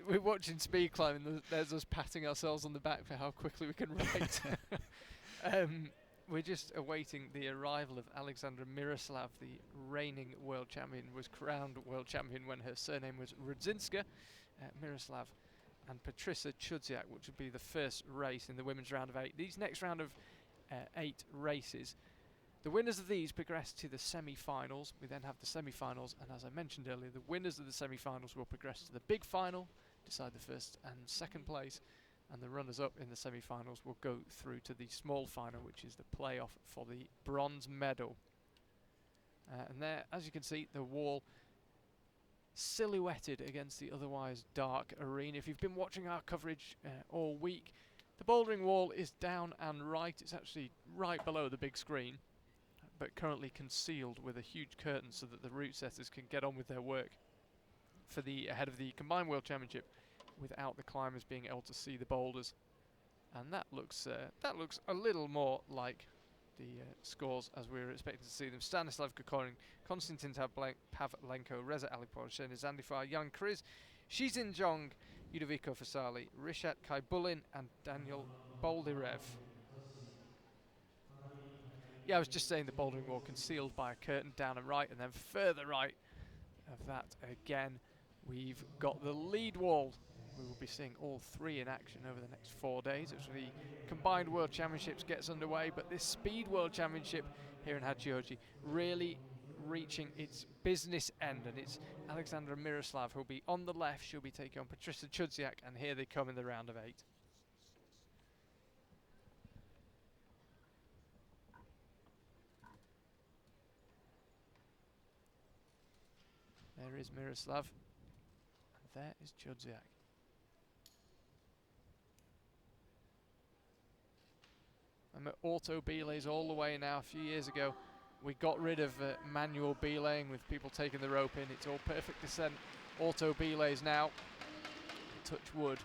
[SPEAKER 1] we're watching speed climbing, there's us patting ourselves on the back for how quickly we can write. We're just awaiting the arrival of Alexandra Miroslav, the reigning world champion, was crowned world champion when her surname was Rudzinska. Miroslav and Patricia Chudziak, which would be the first race in the women's round of 8. These next round of 8 races, the winners of these progress to the semi-finals. We then have the semi-finals, and as I mentioned earlier, the winners of the semi-finals will progress to the big final, decide the first and second place, and the runners-up in the semi-finals will go through to the small final, which is the playoff for the bronze medal. And there, as you can see, the wall silhouetted against the otherwise dark arena. If you've been watching our coverage all week, the bouldering wall is down and right. It's actually right below the big screen, but currently concealed with a huge curtain so that the route setters can get on with their work for the ahead of the Combined World Championship without the climbers being able to see the boulders. And that looks a little more like the scores as we were expecting to see them. Stanislav Kokorin, Konstantin Pavlenko, Reza Alipor, Shena Zandifar, Jan Kriz, Shizin Jong, Ludovico Fasali, Rishat Kaibulin and Daniel Boldirev. Yeah, I was just saying the bouldering wall concealed by a curtain down and right, and then further right of that again, we've got the lead wall. We will be seeing all 3 in action over the next 4 days as the Combined World Championships gets underway, but this Speed World Championship here in Hachioji really reaching its business end, and it's Alexandra Miroslav who'll be on the left. She'll be taking on Patricia Chudziak, and here they come in the round of 8. There is Miroslav, and there is Chudziak. And auto belays all the way now. A few years ago, we got rid of manual belaying with people taking the rope in. It's all perfect descent. Auto belays now. Touch wood.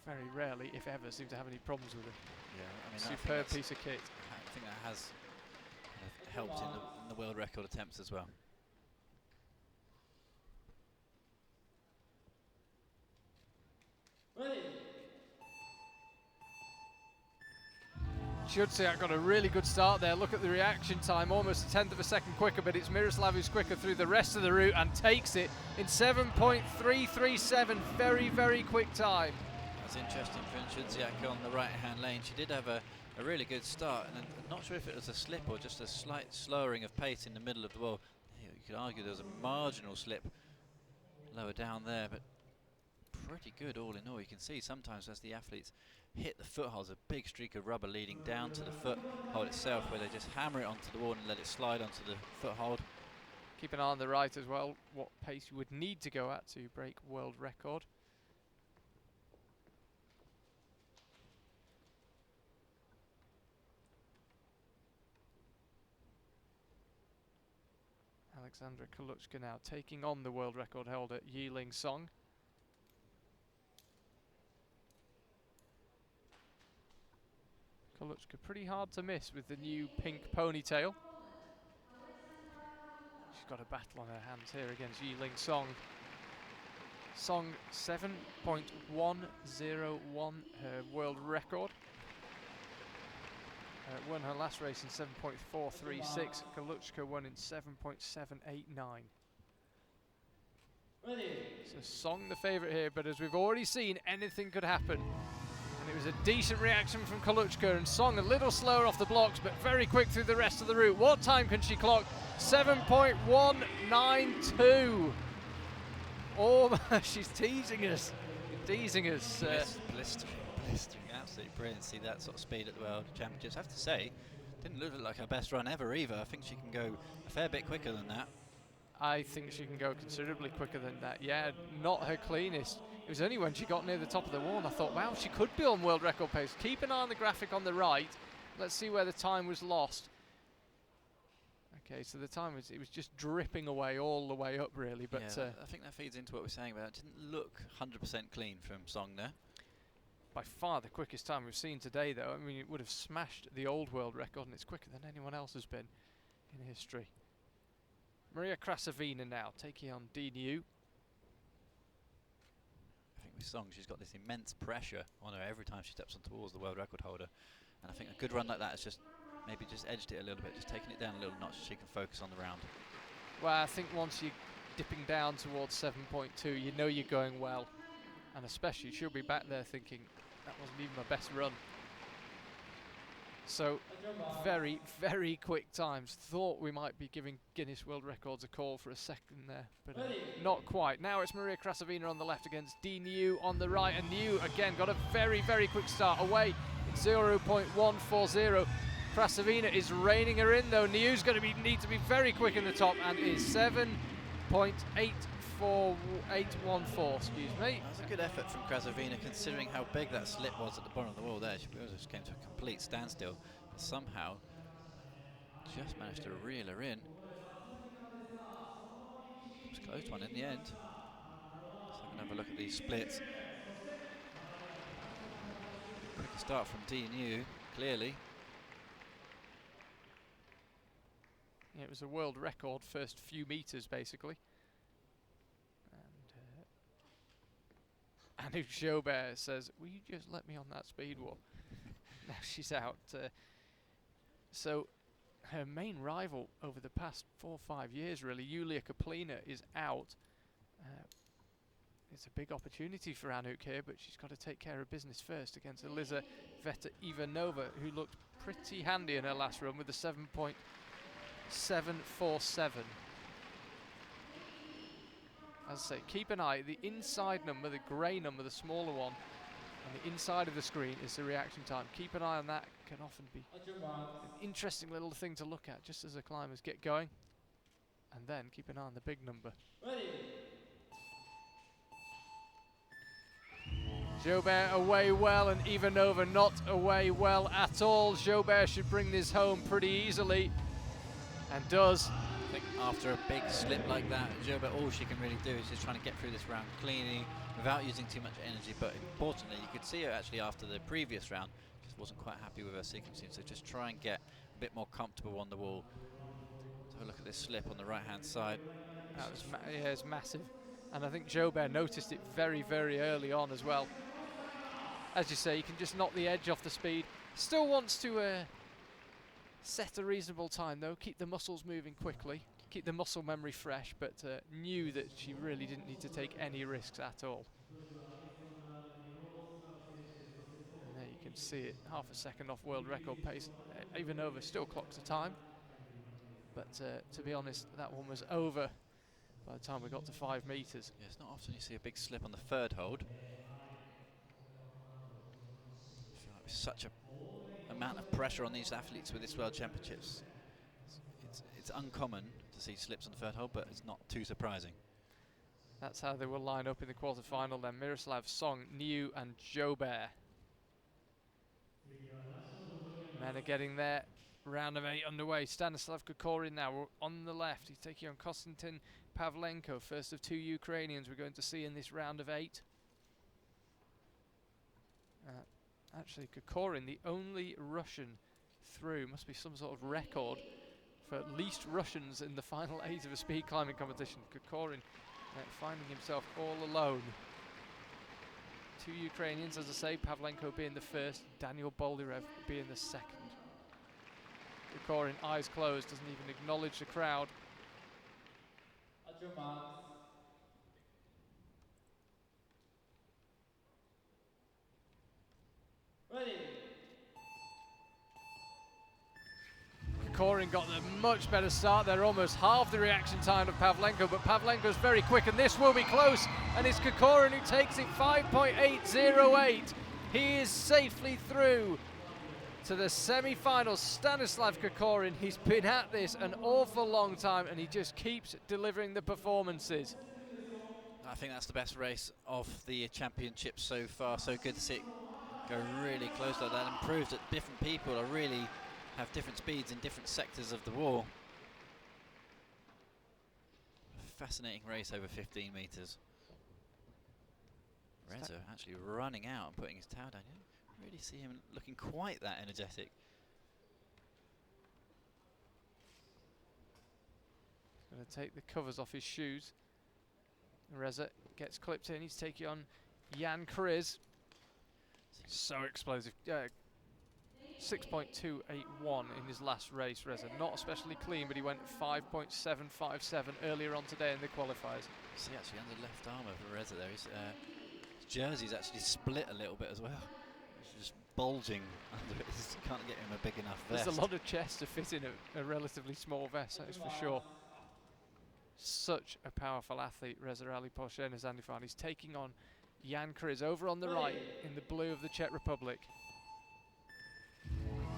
[SPEAKER 1] Very rarely, if ever, seem to have any problems with it.
[SPEAKER 2] Yeah, I mean,
[SPEAKER 1] superb piece of kit.
[SPEAKER 2] I think that has kind of helped in the world record attempts as well.
[SPEAKER 1] Chudziak got a really good start there. Look at the reaction time, almost a 1/10 of a second quicker, but it's Miroslav who's quicker through the rest of the route and takes it in 7.337. Very, very quick time.
[SPEAKER 2] That's interesting for Chudziak on the right-hand lane. She did have a really good start, and I'm not sure if it was a slip or just a slight slowing of pace in the middle of the wall. You could argue there was a marginal slip lower down there, but pretty good all in all. You can see sometimes as the athletes hit the footholds, a big streak of rubber leading down to the foothold itself, where they just hammer it onto the wall and let it slide onto the foothold.
[SPEAKER 1] Keep an eye on the right as well, what pace you would need to go at to break world record. Alexandra Kaluchka now taking on the world record holder Yiling Song. Kaluchka pretty hard to miss with the new pink ponytail. She's got a battle on her hands here against Yiling Song. Song 7.101, her world record. Won her last race in 7.436. Kaluchka won in 7.789. So Song the favourite here, but as we've already seen, anything could happen. And it was a decent reaction from Kaluchka, and Song a little slower off the blocks, but very quick through the rest of the route. What time can she clock? 7.192. Oh, she's teasing us. Teasing us.
[SPEAKER 2] Blistering, absolutely brilliant. See that sort of speed at the World Championships. I have to say, didn't look like her best run ever either. I think she can go a fair bit quicker than that.
[SPEAKER 1] I think she can go considerably quicker than that. Yeah, not her cleanest. It was only when she got near the top of the wall and I thought, wow, she could be on world record pace. Keep an eye on the graphic on the right. Let's see where the time was lost. Okay, so the time was, it was just dripping away all the way up really. But
[SPEAKER 2] yeah, I think that feeds into what we're saying about it. Didn't look 100% clean from Song there.
[SPEAKER 1] By far the quickest time we've seen today though. I mean, it would have smashed the old world record and it's quicker than anyone else has been in history. Maria Krasavina now taking on Dean Yu.
[SPEAKER 2] I think with Song, she's got this immense pressure on her every time she steps on towards the world record holder. And I think a good run like that has just maybe just edged it a little bit, just taking it down a little notch so she can focus on the round.
[SPEAKER 1] Well, I think once you're dipping down towards 7.2, you know you're going well. And especially she'll be back there thinking, that wasn't even my best run. So, very, very quick times. Thought we might be giving Guinness World Records a call for a second there, but not quite. Now it's Maria Krasavina on the left against Dean Yu on the right, and Yu again got a very, very quick start away in 0.140. Krasavina is reining her in though. Niu's going to need to be very quick in the top and is 7.814, excuse me.
[SPEAKER 2] That was a good effort from Krasavina considering how big that slip was at the bottom of the wall there. She just came to a complete standstill, but somehow just managed to reel her in. It was a close one in the end. So we can have a look at these splits. Quick start from Dean Yu, clearly.
[SPEAKER 1] Yeah, it was a world record first few meters basically. And Anouk Jobert says, will you just let me on that speed walk? Now she's out. So her main rival over the past 4 or 5 years really, Yulia Kaplina, is out. It's a big opportunity for Anouk here, but she's got to take care of business first against Elizaveta Ivanova, who looked pretty handy in her last run with a 7.747. As I say, keep an eye. The inside number, the grey number, the smaller one, on the inside of the screen is the reaction time. Keep an eye on that. Can often be an interesting little thing to look at just as the climbers get going. And then keep an eye on the big number. Jobert away well and Ivanova not away well at all. Jobert should bring this home pretty easily and does.
[SPEAKER 2] I think after a big slip like that, Jobert, all she can really do is just trying to get through this round cleanly without using too much energy. But importantly, you could see her actually after the previous round just wasn't quite happy with her sequencing. So just try and get a bit more comfortable on the wall. Let's have a look at this slip on the right-hand side.
[SPEAKER 1] That was yeah, it's massive. And I think Jobert noticed it very, very early on as well. As you say, you can just knock the edge off the speed. Still wants to set a reasonable time though, keep the muscles moving quickly, keep the muscle memory fresh, but knew that she really didn't need to take any risks at all. And there you can see it, half a second off world record pace. Ivanova still clocks the time, but to be honest, that one was over by the time we got to 5 meters.
[SPEAKER 2] Yeah, it's not often you see a big slip on the third hold. I feel like there's such a amount of pressure on these athletes with this World Championships. It's uncommon to see slips on the third hold, but it's not too surprising.
[SPEAKER 1] That's how they will line up in the quarter-final then. Miroslav, Song, Niu and Jobert. Men are getting there. Round of 8 underway. Stanislav Kokorin now on the left. He's taking on Konstantin Pavlenko, first of 2 Ukrainians we're going to see in this round of 8. Actually, Kokorin, the only Russian through, must be some sort of record for at least Russians in the final 8 of a speed climbing competition. Kokorin finding himself all alone. 2 Ukrainians, as I say, Pavlenko being the first, Daniel Boldyrev being the second. Kokorin, eyes closed, doesn't even acknowledge the crowd. Kokorin got a much better start there, almost half the reaction time of Pavlenko, but Pavlenko's very quick and this will be close, and it's Kokorin who takes it 5.808. He is safely through to the semi-final. Stanislav Kokorin, he's been at this an awful long time and he just keeps delivering the performances.
[SPEAKER 2] I think that's the best race of the championship so far. So good to see it go really close like that, and proves that different people are really have different speeds in different sectors of the wall. Fascinating race over 15 metres. Reza actually running out and putting his towel down. You don't really see him looking quite that energetic.
[SPEAKER 1] Going to take the covers off his shoes. Reza gets clipped in. He's taking on Jan Kriz. So explosive. 6.281 in his last race, Reza. Not especially clean, but he went 5.757 earlier on today in the qualifiers.
[SPEAKER 2] See, actually, on the left arm of Reza there, his jersey's actually split a little bit as well. It's just bulging under it. You can't get him a big enough vest.
[SPEAKER 1] There's a lot of chest to fit in a relatively small vest, that is for sure. Such a powerful athlete, Reza Ali-Porshen Zandifar. He's taking on Jan Kriz over on the right in the blue of the Czech Republic.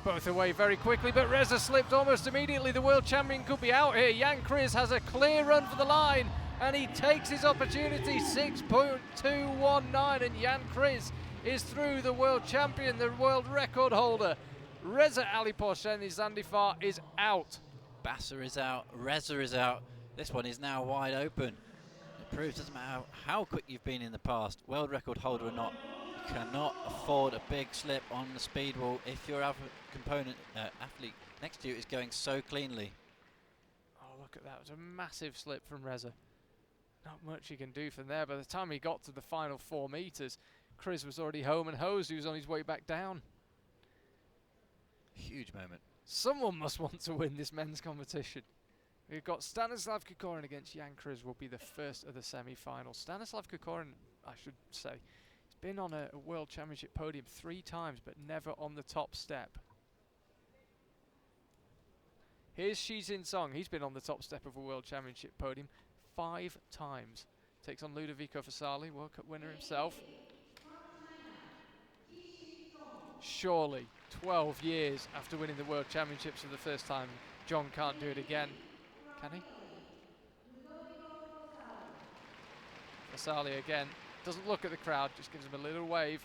[SPEAKER 1] Both away very quickly, but Reza slipped almost immediately. The world champion could be out here. Jan Kriz has a clear run for the line, and he takes his opportunity. 6.219, and Jan Kriz is through. The world champion, the world record holder. Reza Ali-Porshen Zandifar is out.
[SPEAKER 2] Basser is out, Reza is out. This one is now wide open. It proves, doesn't matter how quick you've been in the past, world record holder or not, you cannot afford a big slip on the speed wall if your athlete next to you is going so cleanly.
[SPEAKER 1] Oh, look at that. It was a massive slip from Reza. Not much he can do from there. By the time he got to the final 4 metres, Kriz was already home and hosed. He was on his way back down.
[SPEAKER 2] Huge moment.
[SPEAKER 1] Someone must want to win this men's competition. We've got Stanislav Kokorin against Jan Kriz, will be the first of the semi-finals. Stanislav Kokorin, I should say, he's been on a World Championship podium 3 times, but never on the top step. Here's Shizin Song. He's been on the top step of a World Championship podium 5 times. Takes on Ludovico Fasali, World Cup winner himself. Surely, 12 years after winning the World Championships for the first time, John can't do it again. Can he? Fasali again. Doesn't look at the crowd, just gives him a little wave.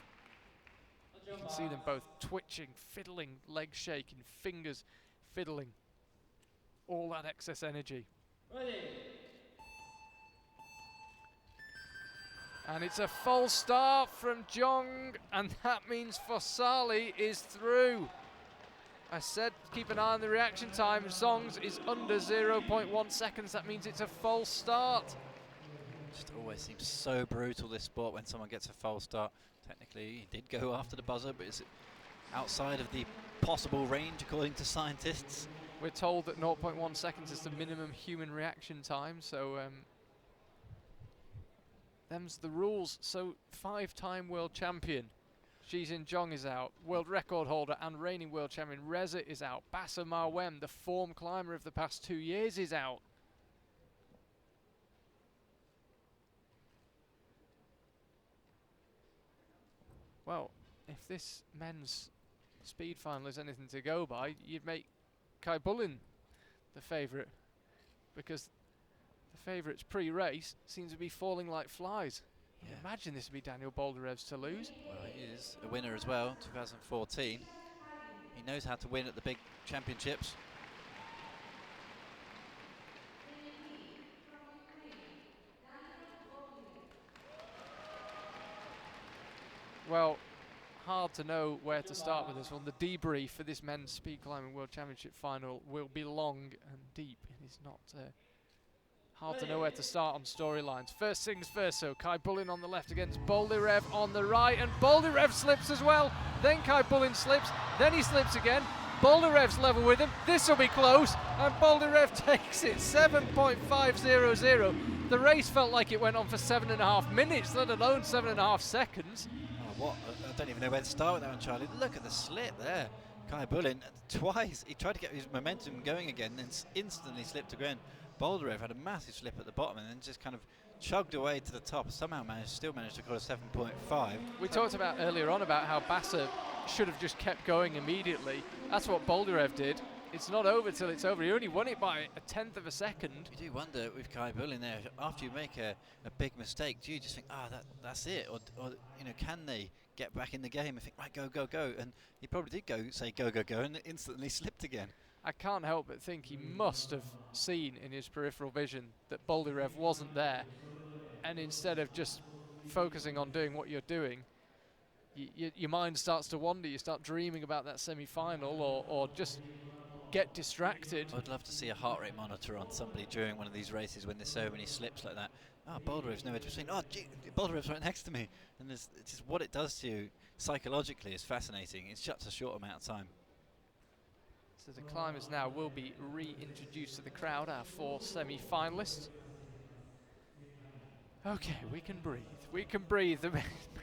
[SPEAKER 1] You can see them both twitching, fiddling, legs shaking, fingers fiddling. All that excess energy. And it's a false start from Jong, and that means Fasali is through. I said keep an eye on the reaction time. Zongs is under 0.1 seconds. That means it's a false start.
[SPEAKER 2] Just always seems so brutal, this sport, when someone gets a false start. Technically, he did go after the buzzer, but it's outside of the possible range, according to scientists.
[SPEAKER 1] We're told that 0.1 seconds is the minimum human reaction time, so them's the rules. So 5-time world champion Shizin Zhong is out. World record holder and reigning world champion Reza is out. Basser Marwem, the form climber of the past 2 years, is out. Well, if this men's speed final is anything to go by, you'd make Kai Bullin the favourite, because the favourites pre-race seem to be falling like flies.
[SPEAKER 2] Yeah.
[SPEAKER 1] Imagine this would be Daniel Boldarev's to lose.
[SPEAKER 2] Well, he is a winner as well, 2014. He knows how to win at the big championships.
[SPEAKER 1] Well, hard to know where to start with this one. The debrief for this men's speed climbing world championship final will be long and deep. It is not hard to know where to start on storylines. First things first, so Kai Bullin on the left against Boldarev on the right, and Boldarev slips as well. Then Kai Bullin slips, then he slips again. Boldarev's level with him. This will be close, and Boldarev takes it 7.500. The race felt like it went on for 7.5 minutes, let alone 7.5 seconds.
[SPEAKER 2] Oh, what? I don't even know where to start with that one, Charlie. Look at the slip there. Kai Bullin, twice, he tried to get his momentum going again, then instantly slipped to ground. Boldarev had a massive slip at the bottom and then just kind of chugged away to the top, somehow still managed to score a 7.5.
[SPEAKER 1] We talked about earlier on about how Basser should have just kept going immediately. That's what Boldyrev did. It's not over till it's over. He only won it by a tenth of a second.
[SPEAKER 2] You do wonder with Kai Bull in there, after you make a big mistake, do you just think, that's it? Or can they get back in the game and think, right, go? And he probably did say go, and instantly slipped again.
[SPEAKER 1] I can't help but think he must have seen in his peripheral vision that Boldyrev wasn't there. And instead of just focusing on doing what you're doing, your mind starts to wander. You start dreaming about that semi-final or just get distracted.
[SPEAKER 2] I'd love to see a heart rate monitor on somebody during one of these races when there's so many slips like that. Bolderev's nowhere to be seen. Gee, Bolderev's right next to me. And it's just what it does to you psychologically is fascinating. It's such a short amount of time.
[SPEAKER 1] So the climbers now will be reintroduced to the crowd, our 4 semi-finalists. Okay, we can breathe. We can breathe. The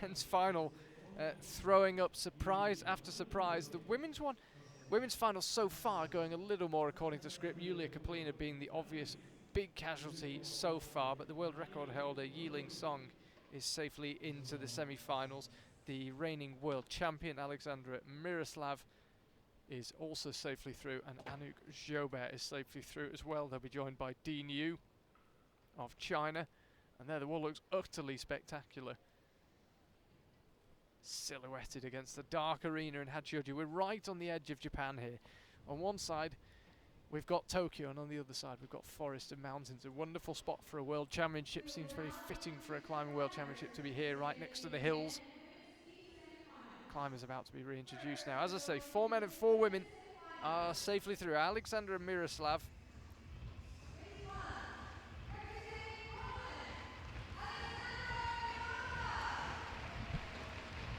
[SPEAKER 1] men's final throwing up surprise after surprise. The women's final so far going a little more according to script. Yulia Kaplina being the obvious big casualty so far, but the world record holder Yiling Song is safely into the semi-finals. The reigning world champion Alexandra Miroslav is also safely through, and Anouk Jobert is safely through as well. They'll be joined by Dean Yu of China, and there the wall looks utterly spectacular, silhouetted against the dark arena in Hachioji. We're right on the edge of Japan here. On one side we've got Tokyo, and on the other side we've got forest and mountains. A wonderful spot for a world championship. Seems very fitting for a climbing world championship to be here right next to the hills. Climbers about to be reintroduced now. As I say, 4 men and 4 women are safely through. Alexandra Miroslav,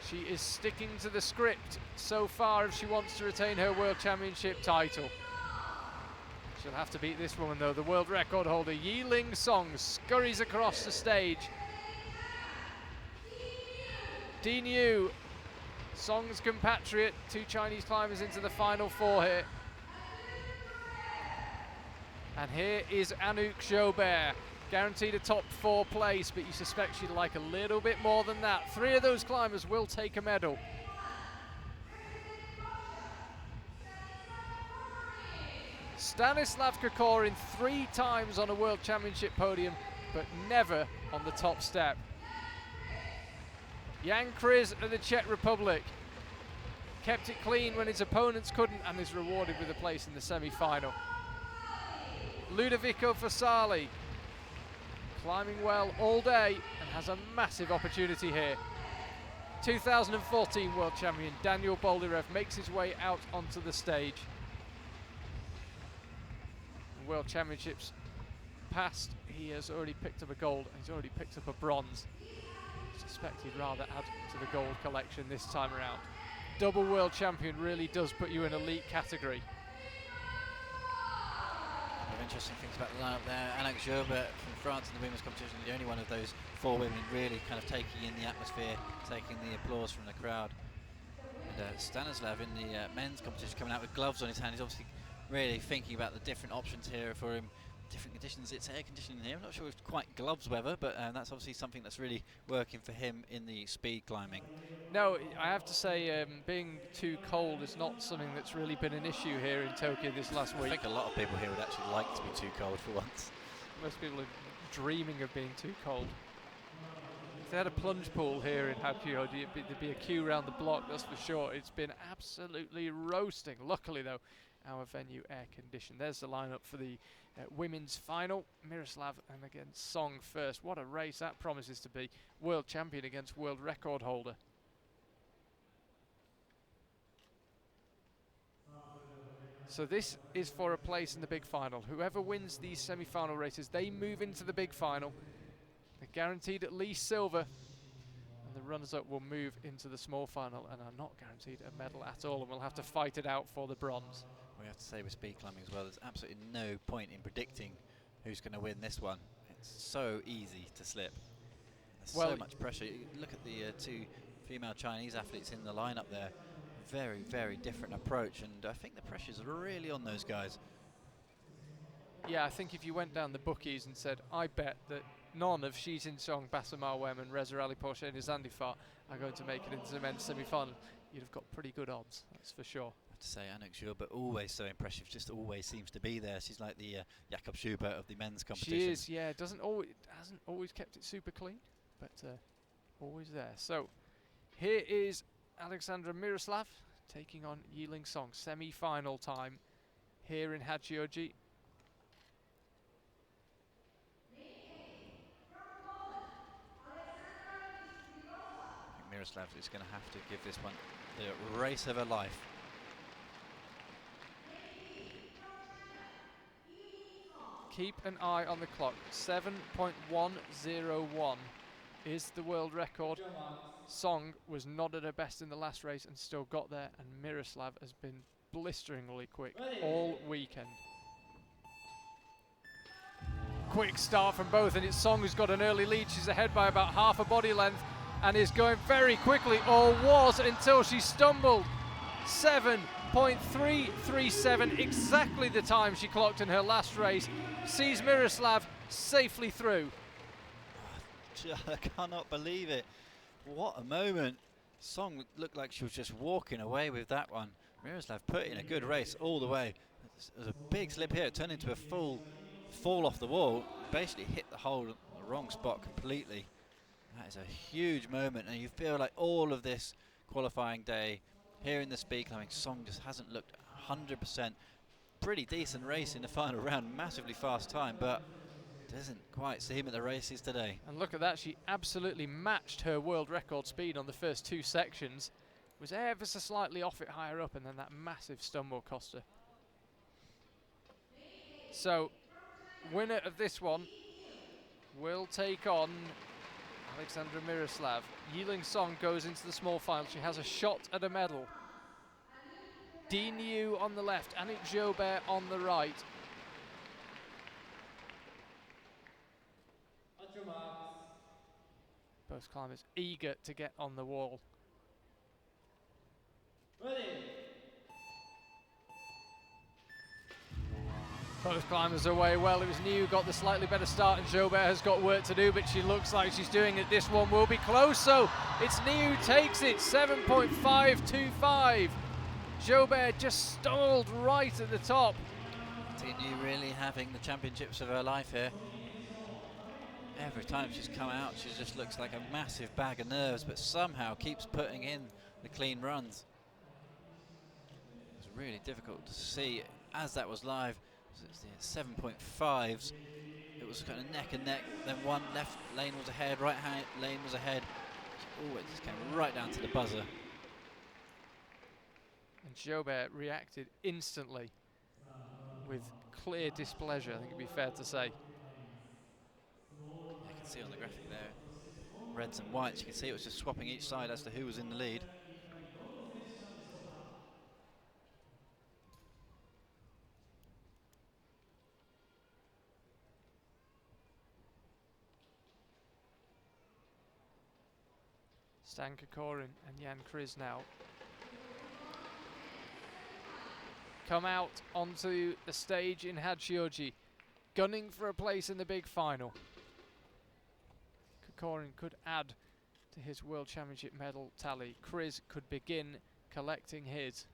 [SPEAKER 1] she is sticking to the script so far if she wants to retain her world championship title. She'll have to beat this woman though. The world record holder Yiling Song scurries across the stage. Dean Yu, Song's compatriot, 2 Chinese climbers into the final 4 here. And here is Anouk Jobert, guaranteed a top 4 place, but you suspect she'd like a little bit more than that. 3 of those climbers will take a medal. Stanislav Kokorin 3 times on a world championship podium, but never on the top step. Jan Kriz of the Czech Republic kept it clean when his opponents couldn't, and is rewarded with a place in the semi-final. Ludovico Fasali climbing well all day and has a massive opportunity here. 2014 world champion Daniel Boldyrev makes his way out onto the stage. World Championships past, he has already picked up a gold and he's already picked up a bronze. I suspect he'd rather add to the gold collection this time around. Double world champion really does put you in elite category.
[SPEAKER 2] Interesting things about the lineup there. Anouk Jobert from France in the women's competition, the only one of those 4 women really kind of taking in the atmosphere, taking the applause from the crowd. And Stanislav in the men's competition coming out with gloves on his hand. He's obviously really thinking about the different options here for him. Different conditions, it's air conditioning here. I'm not sure if it's quite gloves weather, but that's obviously something that's really working for him in the speed climbing.
[SPEAKER 1] No, I have to say being too cold is not something that's really been an issue here in Tokyo this last week.
[SPEAKER 2] I think a lot of people here would actually like to be too cold for once.
[SPEAKER 1] Most people are dreaming of being too cold. If they had a plunge pool here in Hachioji, there'd be a queue around the block, that's for sure. It's been absolutely roasting. Luckily though, our venue air conditioned. There's the lineup for the women's final. Miroslav and against Song first. What a race that promises to be. World champion against world record holder. So this is for a place in the big final. Whoever wins these semi-final races, they move into the big final. They're guaranteed at least silver. And the runners-up will move into the small final and are not guaranteed a medal at all, and will have to fight it out for the bronze.
[SPEAKER 2] We have to say with speed climbing as well, there's absolutely no point in predicting who's going to win this one. It's so easy to slip. There's so much pressure. You look at the 2 female Chinese athletes in the lineup there. Very, very different approach, and I think the pressure's really on those guys.
[SPEAKER 1] Yeah, I think if you went down the bookies and said, I bet that none of Shi Jin-song, Basamar Wem and Reza Ali Porsche and Zandifar are going to make it into the men's semi-final, you'd have got pretty good odds, that's for sure.
[SPEAKER 2] I have to say, Anouk Schubert, always so impressive, just always seems to be there. She's like the Jakob Schubert of the men's competition.
[SPEAKER 1] She is, yeah, hasn't always kept it super clean, but always there. So, here is Alexandra Miroslav taking on Yiling Song, semi-final time here in Hachioji.
[SPEAKER 2] I think Miroslav is going to have to give this one the race of her life.
[SPEAKER 1] Keep an eye on the clock. 7.101 is the world record. Song was not at her best in the last race and still got there, and Miroslav has been blisteringly quick all weekend. Quick start from both, and it's Song who's got an early lead. She's ahead by about half a body length and is going very quickly, or was until she stumbled. 7.337, exactly the time she clocked in her last race, sees Miroslav safely through.
[SPEAKER 2] I cannot believe it. What a moment. Song looked like she was just walking away with that one. Miroslav put in a good race all the way. There's a big slip here. It turned into a full fall off the wall. Basically hit the hole in the wrong spot completely. That is a huge moment, and you feel like all of this qualifying day here in the speed climbing, Song just hasn't looked 100%. Pretty decent race in the final round, massively fast time, but doesn't quite seem at the races today.
[SPEAKER 1] And look at that, she absolutely matched her world record speed on the first two sections. Was ever so slightly off it higher up, and then that massive stumble cost her. So, winner of this one will take on Alexandra Miroslav. Yiling Song goes into the small final. She has a shot at a medal. Dean Yu on the left, Anouk Schubert on the right. Both climbers eager to get on the wall. Both climbers away well. It was Niu got the slightly better start, and Schubert has got work to do, but she looks like she's doing it. This one will be close, so it's Niu takes it, 7.525. Schubert just stalled right at the top.
[SPEAKER 2] Niu really having the championships of her life here. Every time she's come out, she just looks like a massive bag of nerves, but somehow keeps putting in the clean runs. It's really difficult to see as that was live. It's the 7.5s. It was kind of neck and neck. Then one left lane was ahead, right hand lane was ahead. Oh, it just came right down to the buzzer.
[SPEAKER 1] And Schubert reacted instantly with clear displeasure, I think it'd be fair to say.
[SPEAKER 2] You can see on the graphic there, reds and whites, you can see it was just swapping each side as to who was in the lead.
[SPEAKER 1] Stan Kokorin and Jan Kriz now come out onto the stage in Hachioji, gunning for a place in the big final. Kokorin could add to his World Championship medal tally. Kriz could begin collecting his.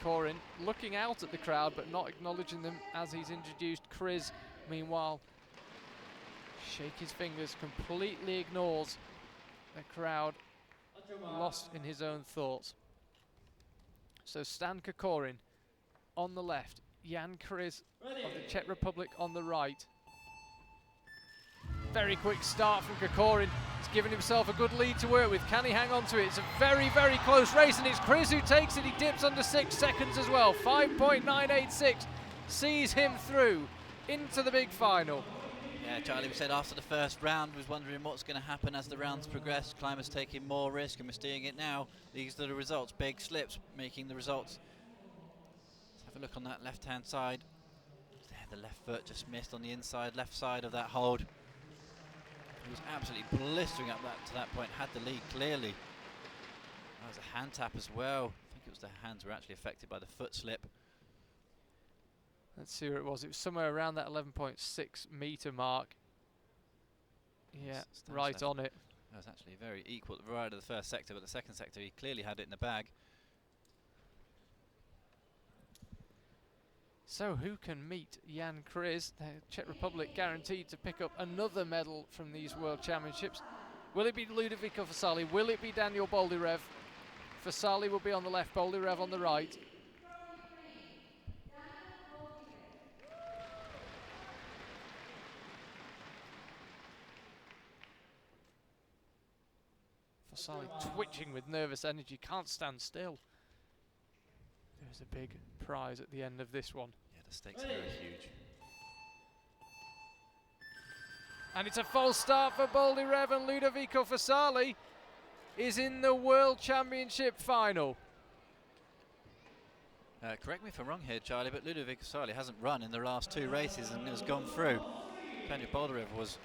[SPEAKER 1] Kokorin looking out at the crowd but not acknowledging them as he's introduced. Kriz, meanwhile, shake his fingers, completely ignores the crowd, lost in his own thoughts. So Stan Kokorin on the left, Jan Kriz of the Czech Republic on the right. Very quick start from Kokorin. He's given himself a good lead to work with. Can he hang on to it? It's a very, very close race, and it's Kriz who takes it. He dips under 6 seconds as well. 5.986 sees him through into the big final.
[SPEAKER 2] Yeah, Charlie, we said after the first round, was wondering what's going to happen as the rounds progress. Climbers taking more risk, and we're seeing it now. These are the results. Big slips making the results. Let's have a look on that left-hand side. There, the left foot just missed on the inside left side of that hold. He was absolutely blistering up to that point, had the lead clearly. That was a hand tap as well. I think it was the hands were actually affected by the foot slip.
[SPEAKER 1] Let's see where it was. It was somewhere around that 11.6 metre mark. Yeah, right on it.
[SPEAKER 2] That was actually very equal right at the first sector, but the second sector he clearly had it in the bag.
[SPEAKER 1] So who can meet Jan Kriz? The Czech Republic guaranteed to pick up another medal from these World Championships. Will it be Ludovico Fasali? Will it be Daniel Boldyrev? Fasali will be on the left, Boldyrev on the right. Fasali twitching with nervous energy, can't stand still. There's a big prize at the end of this one.
[SPEAKER 2] Yeah, the stakes here are huge.
[SPEAKER 1] And it's a false start for Boldyrev, and Ludovico Fasali is in the World Championship final.
[SPEAKER 2] Correct me if I'm wrong here, Charlie, but Ludovico Fasali hasn't run in the last 2 races and has gone through. Daniel Boldyrev was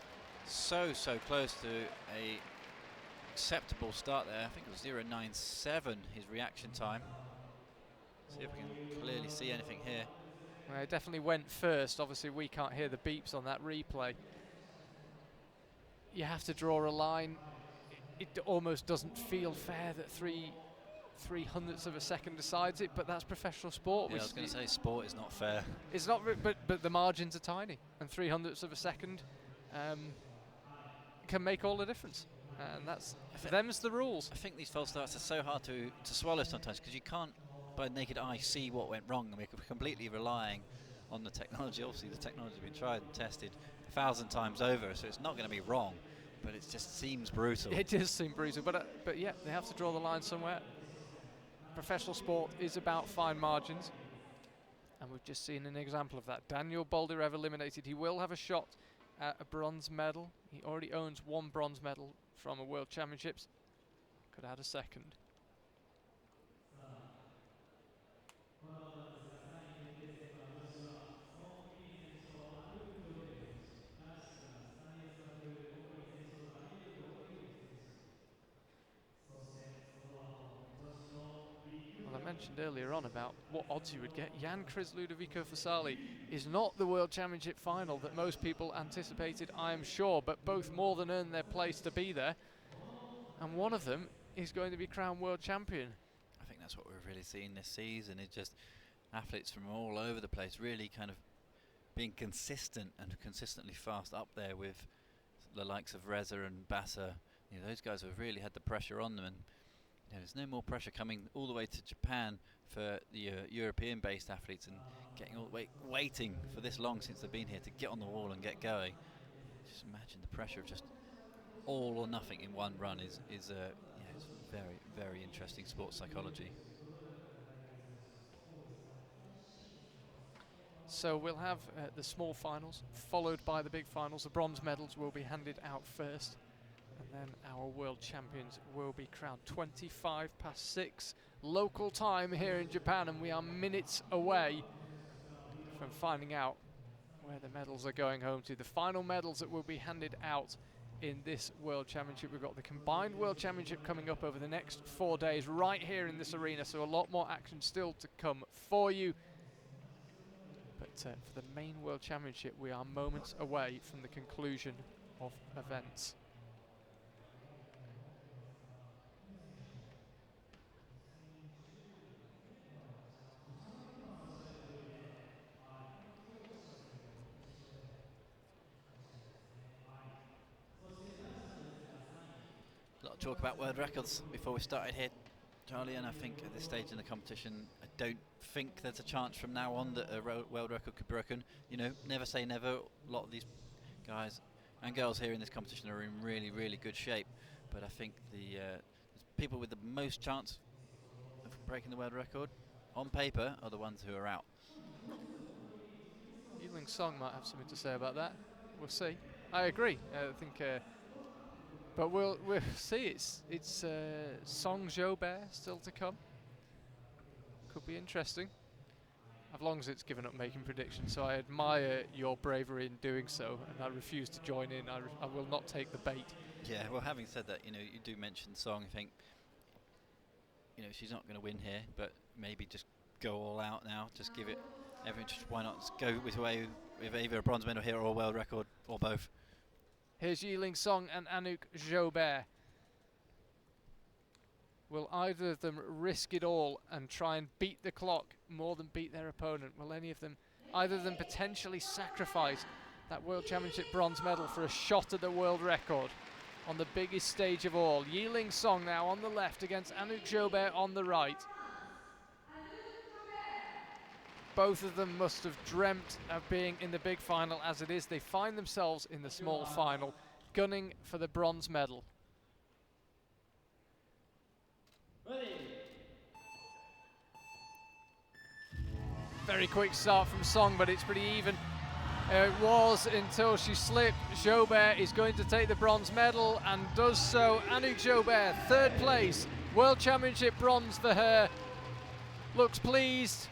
[SPEAKER 2] so close to a acceptable start there. I think it was 0.97 his reaction time. See if we can clearly see anything here.
[SPEAKER 1] Well, it definitely went first. Obviously we can't hear the beeps on that replay. You have to draw a line. It almost doesn't feel fair that 3/300ths of a second decides it, but that's professional sport.
[SPEAKER 2] Yeah, I was going to say sport is not fair.
[SPEAKER 1] It's not, but the margins are tiny, and 3/100ths of a second can make all the difference. And that's, for them's the rules.
[SPEAKER 2] I think these false starts are so hard to swallow sometimes, because you can't by naked eye see what went wrong, and we're completely relying on the technology. Obviously the technology has been tried and tested 1,000 times over, so it's not going to be wrong, but it just seems brutal.
[SPEAKER 1] It does seem brutal, but yeah, they have to draw the line somewhere. Professional sport is about fine margins, and we've just seen an example of that. Daniel Boldyrev eliminated. He will have a shot at a bronze medal. He already owns 1 bronze medal from a World Championships. Could add a second. Well, I mentioned earlier on about what odds you would get. Jan Kriz Ludovico Fasali is not the World Championship final that most people anticipated, I am sure, but both more than earned their place to be there. And one of them is going to be crowned World Champion.
[SPEAKER 2] I think that's what we're really seeing this season. It's just athletes from all over the place really kind of being consistent and consistently fast up there with the likes of Reza and Bassa. You know, those guys have really had the pressure on them, and you know, there's no more pressure coming all the way to Japan for the European-based athletes, and getting all the way, waiting for this long since they've been here to get on the wall and get going. Just imagine the pressure of just all or nothing in one run is yeah, it's very, very interesting sports psychology.
[SPEAKER 1] So we'll have the small finals, followed by the big finals. The bronze medals will be handed out first, and then our world champions will be crowned. 6:25 local time here in Japan, and we are minutes away from finding out where the medals are going home to. The final medals that will be handed out in this World Championship. We've got the combined World Championship coming up over the next 4 days right here in this arena, so a lot more action still to come for you. But for the main World Championship, we are moments away from the conclusion of events.
[SPEAKER 2] A lot of talk about world records before we started here, Charlie, and I think at this stage in the competition, I don't think there's a chance from now on that a world record could be broken. You know, never say never. A lot of these guys and girls here in this competition are in really, really good shape, but I think the people with the most chance of breaking the world record on paper are the ones who are out.
[SPEAKER 1] Yiling Song might have something to say about that. We'll see. I agree. I think, but we'll see. It's Song Jobert still to come. Could be interesting. I've long since given up making predictions, so I admire your bravery in doing so, and I refuse to join in. I will not take the bait.
[SPEAKER 2] Yeah, well, having said that, you know, you do mention Song. I think, you know, she's not going to win here, but maybe just go all out now. Just give it everything. Just why not just go with either a bronze medal here or a world record or both.
[SPEAKER 1] Here's Yiling Song and Anouk Jobert. Will either of them risk it all and try and beat the clock more than beat their opponent? Will either of them potentially sacrifice that World Championship bronze medal for a shot at the world record on the biggest stage of all? Yiling Song now on the left against Anouk Jobert on the right. Both of them must have dreamt of being in the big final. As it is, they find themselves in the small final, gunning for the bronze medal. Very quick start from Song, but it's pretty even. It was until she slipped. Jobert is going to take the bronze medal and does so. Anouk Jobert, third place, World Championship bronze for her. Looks pleased,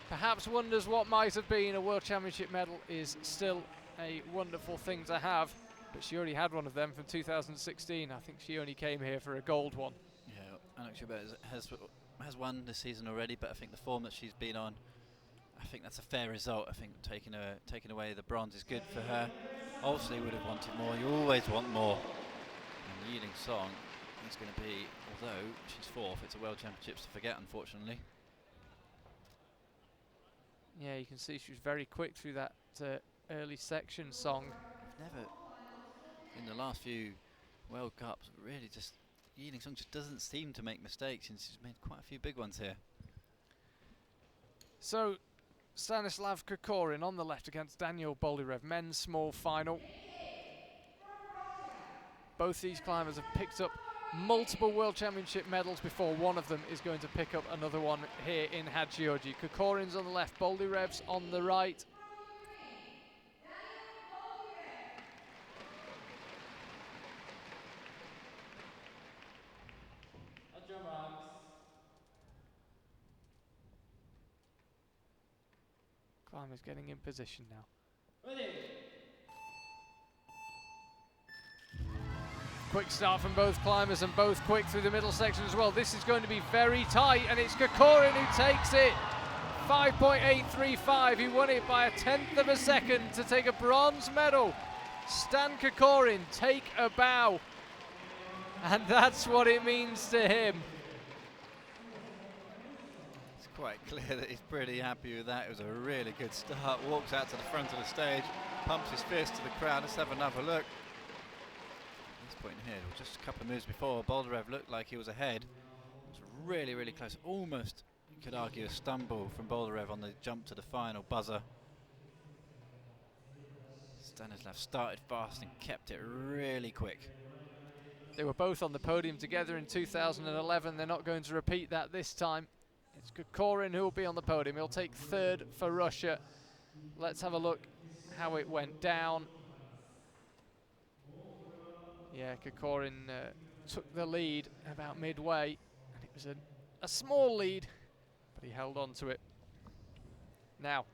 [SPEAKER 1] perhaps wonders what might have been. A World Championship medal is still a wonderful thing to have, but she already had one of them from 2016. I think she only came here for a gold one.
[SPEAKER 2] Yeah, Anouk Jobert has won this season already, but I think the form that she's been on, I think that's a fair result. I think taking away the bronze is good for her. Obviously would have wanted more. You always want more. And Yiling Song is going to be, although she's fourth, it's a World Championships to forget, unfortunately.
[SPEAKER 1] Yeah, you can see she was very quick through that early section. Song.
[SPEAKER 2] Never, in the last few World Cups, really just, Yiling Song just doesn't seem to make mistakes, and she's made quite a few big ones here.
[SPEAKER 1] So, Stanislav Kokorin on the left against Daniel Boldyrev, men's small final. Both these climbers have picked up multiple World Championship medals before. One of them is going to pick up another one here in Hachioji. Kokorin's on the left, Boldyrev's on the right. Climbers getting in position now. Quick start from both climbers and both quick through the middle section as well. This is going to be very tight, and it's Kokorin who takes it. 5.835. He won it by a tenth of a second to take a bronze medal. Stan Kokorin, take a bow. And that's what it means to him.
[SPEAKER 2] Quite clear that he's pretty happy with that. It was a really good start. Walks out to the front of the stage, pumps his fist to the crowd. Let's have another look. At this point here, just a couple of moves before, Boldyrev looked like he was ahead. It was really, really close. Almost, you could argue, a stumble from Boldyrev on the jump to the final buzzer. Stanislav started fast and kept it really quick.
[SPEAKER 1] They were both on the podium together in 2011. They're not going to repeat that this time. It's Kokorin who will be on the podium. He'll take third for Russia. Let's have a look how it went down. Yeah, Kokorin took the lead about midway, and it was a small lead, but he held on to it. Now,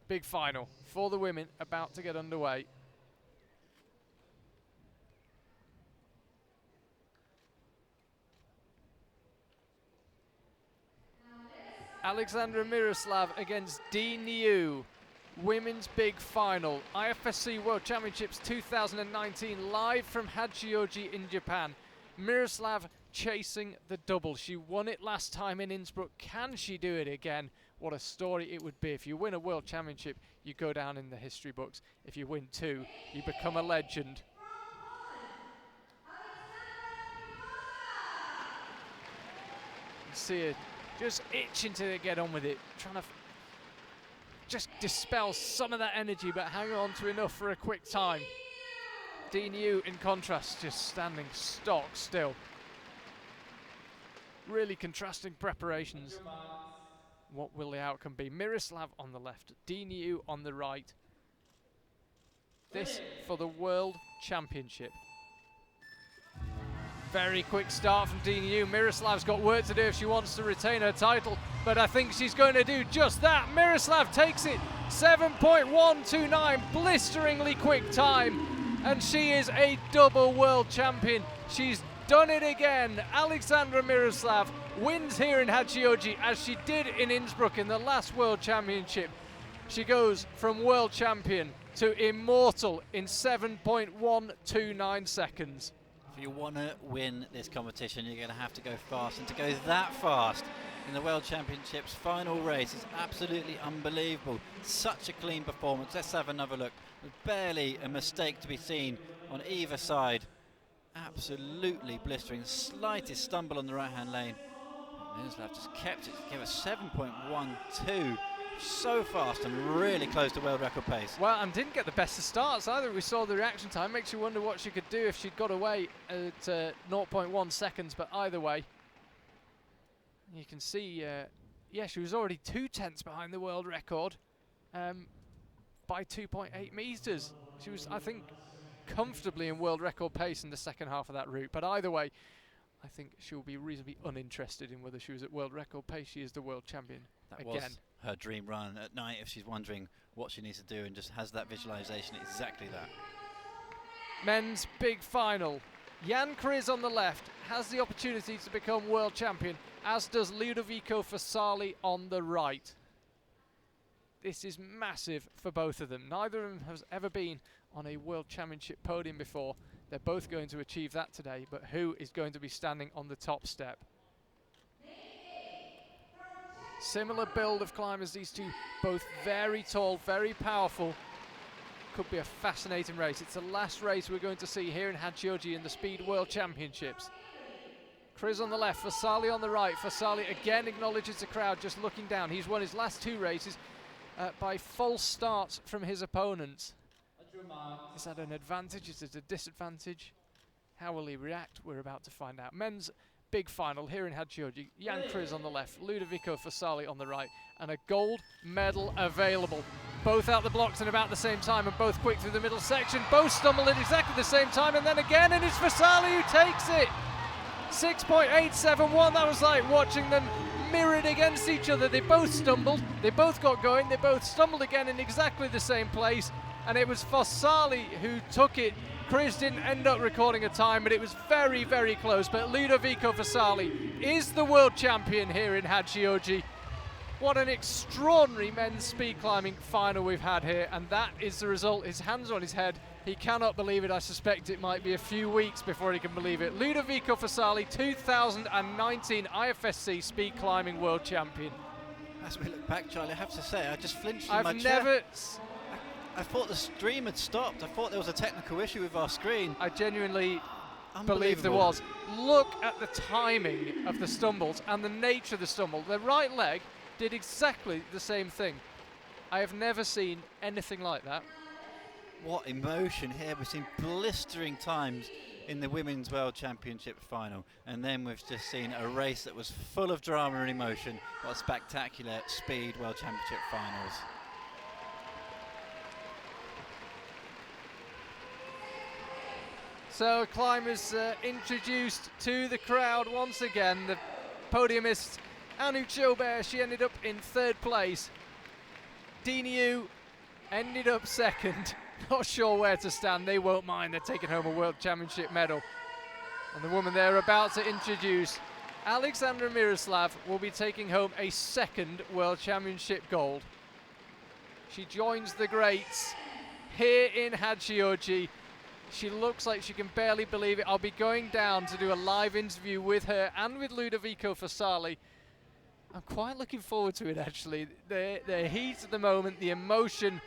[SPEAKER 1] big final for the women about to get underway. Alexandra Miroslav against Dean Liu. Women's big final. IFSC World Championships 2019 live from Hachioji in Japan. Miroslav chasing the double. She won it last time in Innsbruck. Can she do it again? What a story it would be. If you win a World Championship, you go down in the history books. If you win two, you become a legend. You see her just itching to get on with it, trying to just dispel some of that energy, but hang on to enough for a quick time. Dean Liu, in contrast, just standing stock still. Really contrasting preparations. What will the outcome be? Miroslav on the left, Dean Liu on the right. This for the World Championship. Very quick start from Dean Liu. Miroslav's got work to do if she wants to retain her title. but I think she's going to do just that. Miroslav takes it, 7.129, blisteringly quick time, and she is a double world champion. She's done it again. Alexandra Miroslav wins here in Hachioji, as she did in Innsbruck in the last World Championship. She goes from world champion to immortal in 7.129 seconds.
[SPEAKER 2] If you want to win this competition, you're going to have to go fast, and to go that fast in the World Championships final race is absolutely unbelievable. Such a clean performance. Let's have another look. There's barely a mistake to be seen on either side. Absolutely blistering. Slightest stumble on the right-hand lane. Miroslav just kept it. Give us 7.12. So fast and really close to world record pace.
[SPEAKER 1] Well, and didn't get the best of starts either. We saw the reaction time. Makes you wonder what she could do if she'd got away at 0.1 seconds. But either way, you can see, yeah, she was already 2/10 behind the world record by 2.8 meters. She was, I think, comfortably in world record pace in the second half of that route. But either way, I think she'll be reasonably uninterested in whether she was at world record pace. She is the world champion again.
[SPEAKER 2] Was her dream run at night if she's wondering what she needs to do, and just has that visualization, exactly that.
[SPEAKER 1] Men's big final. Jan Kriz on the left has the opportunity to become world champion, as does Ludovico Fasali on the right. This is massive for both of them. Neither of them has ever been on a world championship podium before. They're both going to achieve that today, but who is going to be standing on the top step? Similar build of climbers, these two, both very tall, very powerful. Could be a fascinating race. It's the last race we're going to see here in Hachioji in the Speed World Championships. Kriz on the left, Fasali on the right. Fasali again acknowledges the crowd, just looking down. He's won his last two races by false starts from his opponents. Is that an advantage? Is it a disadvantage? How will he react? We're about to find out. Men's big final here in Hachioji. Jan Kriz on the left, Ludovico Fasali on the right, and a gold medal available. Both out the blocks at about the same time, and both quick through the middle section. Both stumble at exactly the same time, and then again, and it's Fasali who takes it. 6.871. That was like watching them mirrored against each other. They both stumbled, they both got going, they both stumbled again in exactly the same place, and it was Fasali who took it. Kriz didn't end up recording a time, but it was very, very close. But Ludovico Fasali is the world champion here in Hachioji. What an extraordinary men's speed climbing final we've had here, and that is the result. His hands on his head. He cannot believe it. I suspect it might be a few weeks before he can believe it. Ludovico Fasali, 2019 IFSC speed climbing world champion.
[SPEAKER 2] As we look back, Charlie, I have to say, I just flinched in my chair. I thought the stream had stopped. I thought there was a technical issue with our screen.
[SPEAKER 1] I genuinely believe there was. Look at the timing of the stumbles and the nature of the stumble. The right leg did exactly the same thing. I have never seen anything like that.
[SPEAKER 2] What emotion here. We've seen blistering times in the Women's World Championship final, and then we've just seen a race that was full of drama and emotion. What a spectacular Speed World Championship finals.
[SPEAKER 1] So climbers introduced to the crowd once again. The podiumist Anu Chaubert, she ended up in third place. Diniu ended up second. Not sure where to stand. They won't mind. They're taking home a World Championship medal. And the woman they're about to introduce, Alexandra Miroslav, will be taking home a second World Championship gold. She joins the greats here in Hachioji. She looks like she can barely believe it. I'll be going down to do a live interview with her and with Ludovico Fasali. I'm quite looking forward to it, actually. The heat of the moment, the emotion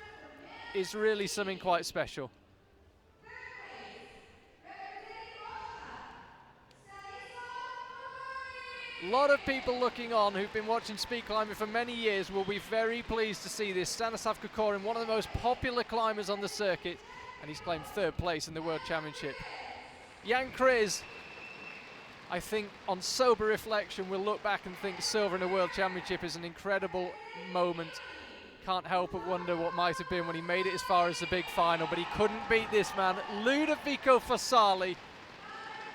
[SPEAKER 1] is really something quite special. A lot of people looking on who've been watching speed climbing for many years will be very pleased to see this. Stanislav Kokorin, one of the most popular climbers on the circuit, and he's claimed third place in the World Championship. Jan Kriz, I think on sober reflection, will look back and think silver in a World Championship is an incredible moment. Can't help but wonder what might have been when he made it as far as the big final, but he couldn't beat this man, Ludovico Fasali.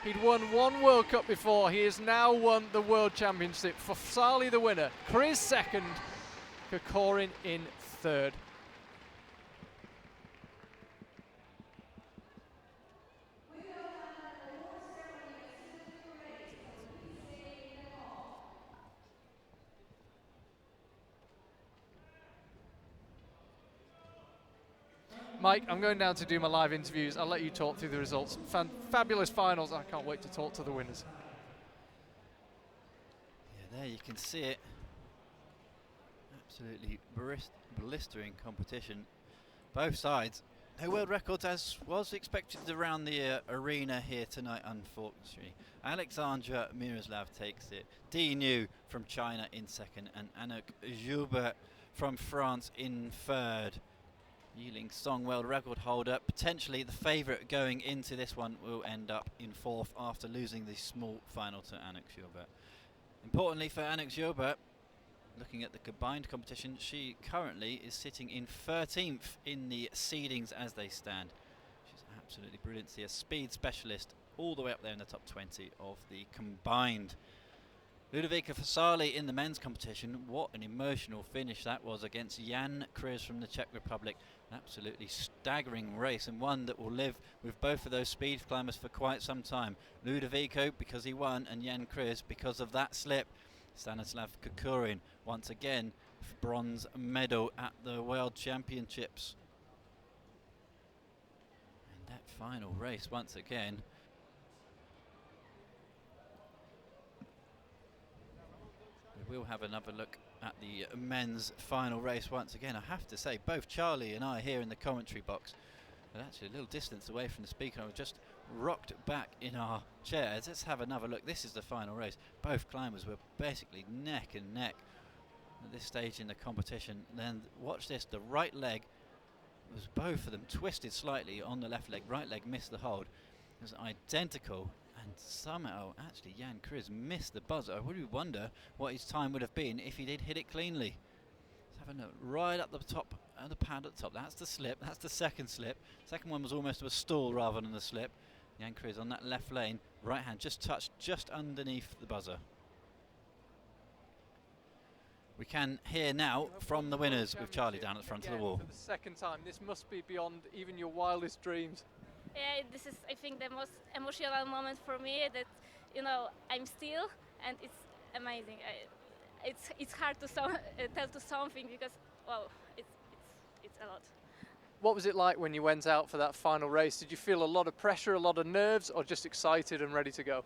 [SPEAKER 1] He'd won one World Cup before. He has now won the World Championship. Fasali the winner, Chris second, Kokorin in third. Mike, I'm going down to do my live interviews. I'll let you talk through the results. Fabulous finals. I can't wait to talk to the winners.
[SPEAKER 2] Yeah, there you can see it. Absolutely blistering competition. Both sides. No world records as was expected around the arena here tonight, unfortunately. Alexandra Miroslav takes it. Di Nu from China in second, and Anouk Joubert from France in third. Yiling Song, world record holder, potentially the favourite going into this one, will end up in fourth after losing the small final to Anouk Joubert. Importantly for Anouk Joubert, looking at the combined competition, she currently is sitting in 13th in the seedings as they stand. She's absolutely brilliant. She's a speed specialist all the way up there in the top 20 of the combined. Ludovica Fasali in the men's competition. What an emotional finish that was against Jan Kriz from the Czech Republic. An absolutely staggering race, and one that will live with both of those speed climbers for quite some time. Ludovico because he won, and Jan Kriz because of that slip. Stanislav Kokorin once again bronze medal at the World Championships. And that final race once again. We will have another look at the men's final race once again. I have to say, both Charlie and I here in the commentary box are actually a little distance away from the speaker. I was just rocked back in our chairs. Let's have another look. This is the final race. Both climbers were basically neck and neck at this stage in the competition. Then watch this, the right leg was, both of them twisted slightly on the left leg. Right leg missed the hold. It was identical, and somehow actually Jan Kriz missed the buzzer. I really wonder what his time would have been if he did hit it cleanly. Let's have a look right up the top, the pad at the top. That's the slip, that's the second slip. Second one was almost a stall rather than a slip. Jan Kriz on that left lane, right hand just touched just underneath the buzzer. We can hear now from the winners with Charlie down at the front of the wall.
[SPEAKER 1] For the second time, this must be beyond even your wildest dreams.
[SPEAKER 3] Yeah, this is, I think, the most emotional moment for me. That, you know, I'm still, and it's amazing. It's hard to tell to something because, well, it's a lot.
[SPEAKER 1] What was it like when you went out for that final race? Did you feel a lot of pressure, a lot of nerves, or just excited and ready to go?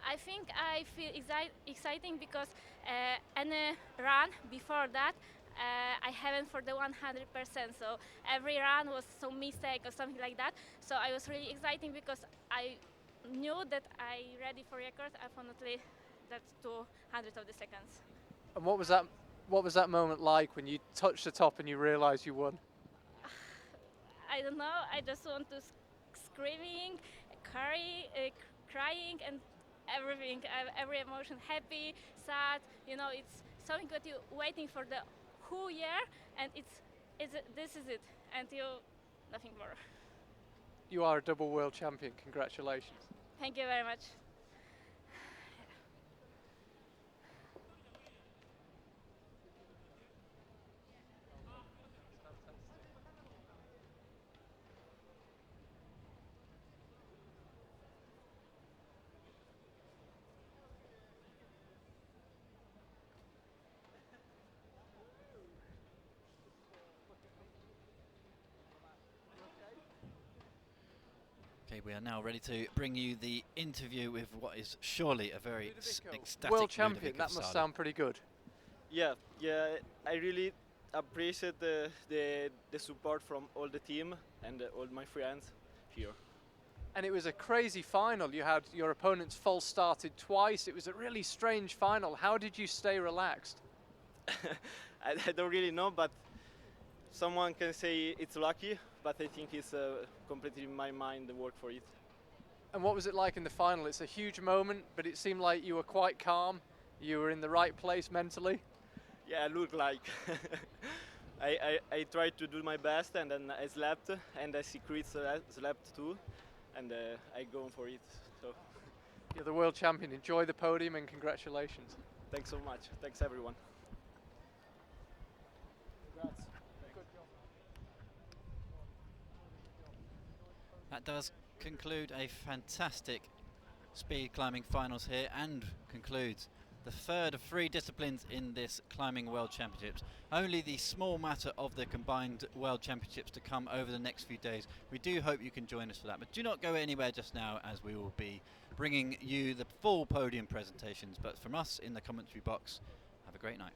[SPEAKER 3] I think I feel exciting because any run before that I haven't for the 100%. So every run was some mistake or something like that. So I was really exciting because I knew that I ready for record. Unfortunately, that's 200 of the seconds.
[SPEAKER 1] And what was that? What was that moment like when you touched the top and you realised you won?
[SPEAKER 3] I don't know. I just want to screaming, crying, and everything. Every emotion, happy, sad. You know, it's something that you're waiting for the whole year, and this is it, and you nothing more.
[SPEAKER 1] You are a double world champion. Congratulations.
[SPEAKER 3] Thank you very much.
[SPEAKER 2] Okay, we are now ready to bring you the interview with what is surely a very ecstatic
[SPEAKER 1] world champion.
[SPEAKER 2] Ludovico
[SPEAKER 1] That must
[SPEAKER 2] Fasali.
[SPEAKER 1] sound pretty good.
[SPEAKER 4] Yeah, I really appreciate the support from all the team and all my friends here.
[SPEAKER 1] And it was a crazy final. You had your opponents false started twice. It was a really strange final. How did you stay relaxed?
[SPEAKER 4] I don't really know, but someone can say it's lucky, but I think it's completely in my mind the work for it.
[SPEAKER 1] And what was it like in the final? It's a huge moment, but it seemed like you were quite calm. You were in the right place mentally.
[SPEAKER 4] Yeah, I look like. I tried to do my best, and then I slept, and I see Chris slept too, and I go for it. So
[SPEAKER 1] You're the world champion. Enjoy the podium and congratulations.
[SPEAKER 4] Thanks so much. Thanks everyone.
[SPEAKER 1] Congrats.
[SPEAKER 2] That does conclude a fantastic speed climbing finals here, and concludes the third of 3 disciplines in this climbing world championships. Only the small matter of the combined world championships to come over the next few days. We do hope you can join us for that, but do not go anywhere just now, as we will be bringing you the full podium presentations. But from us in the commentary box, have a great night.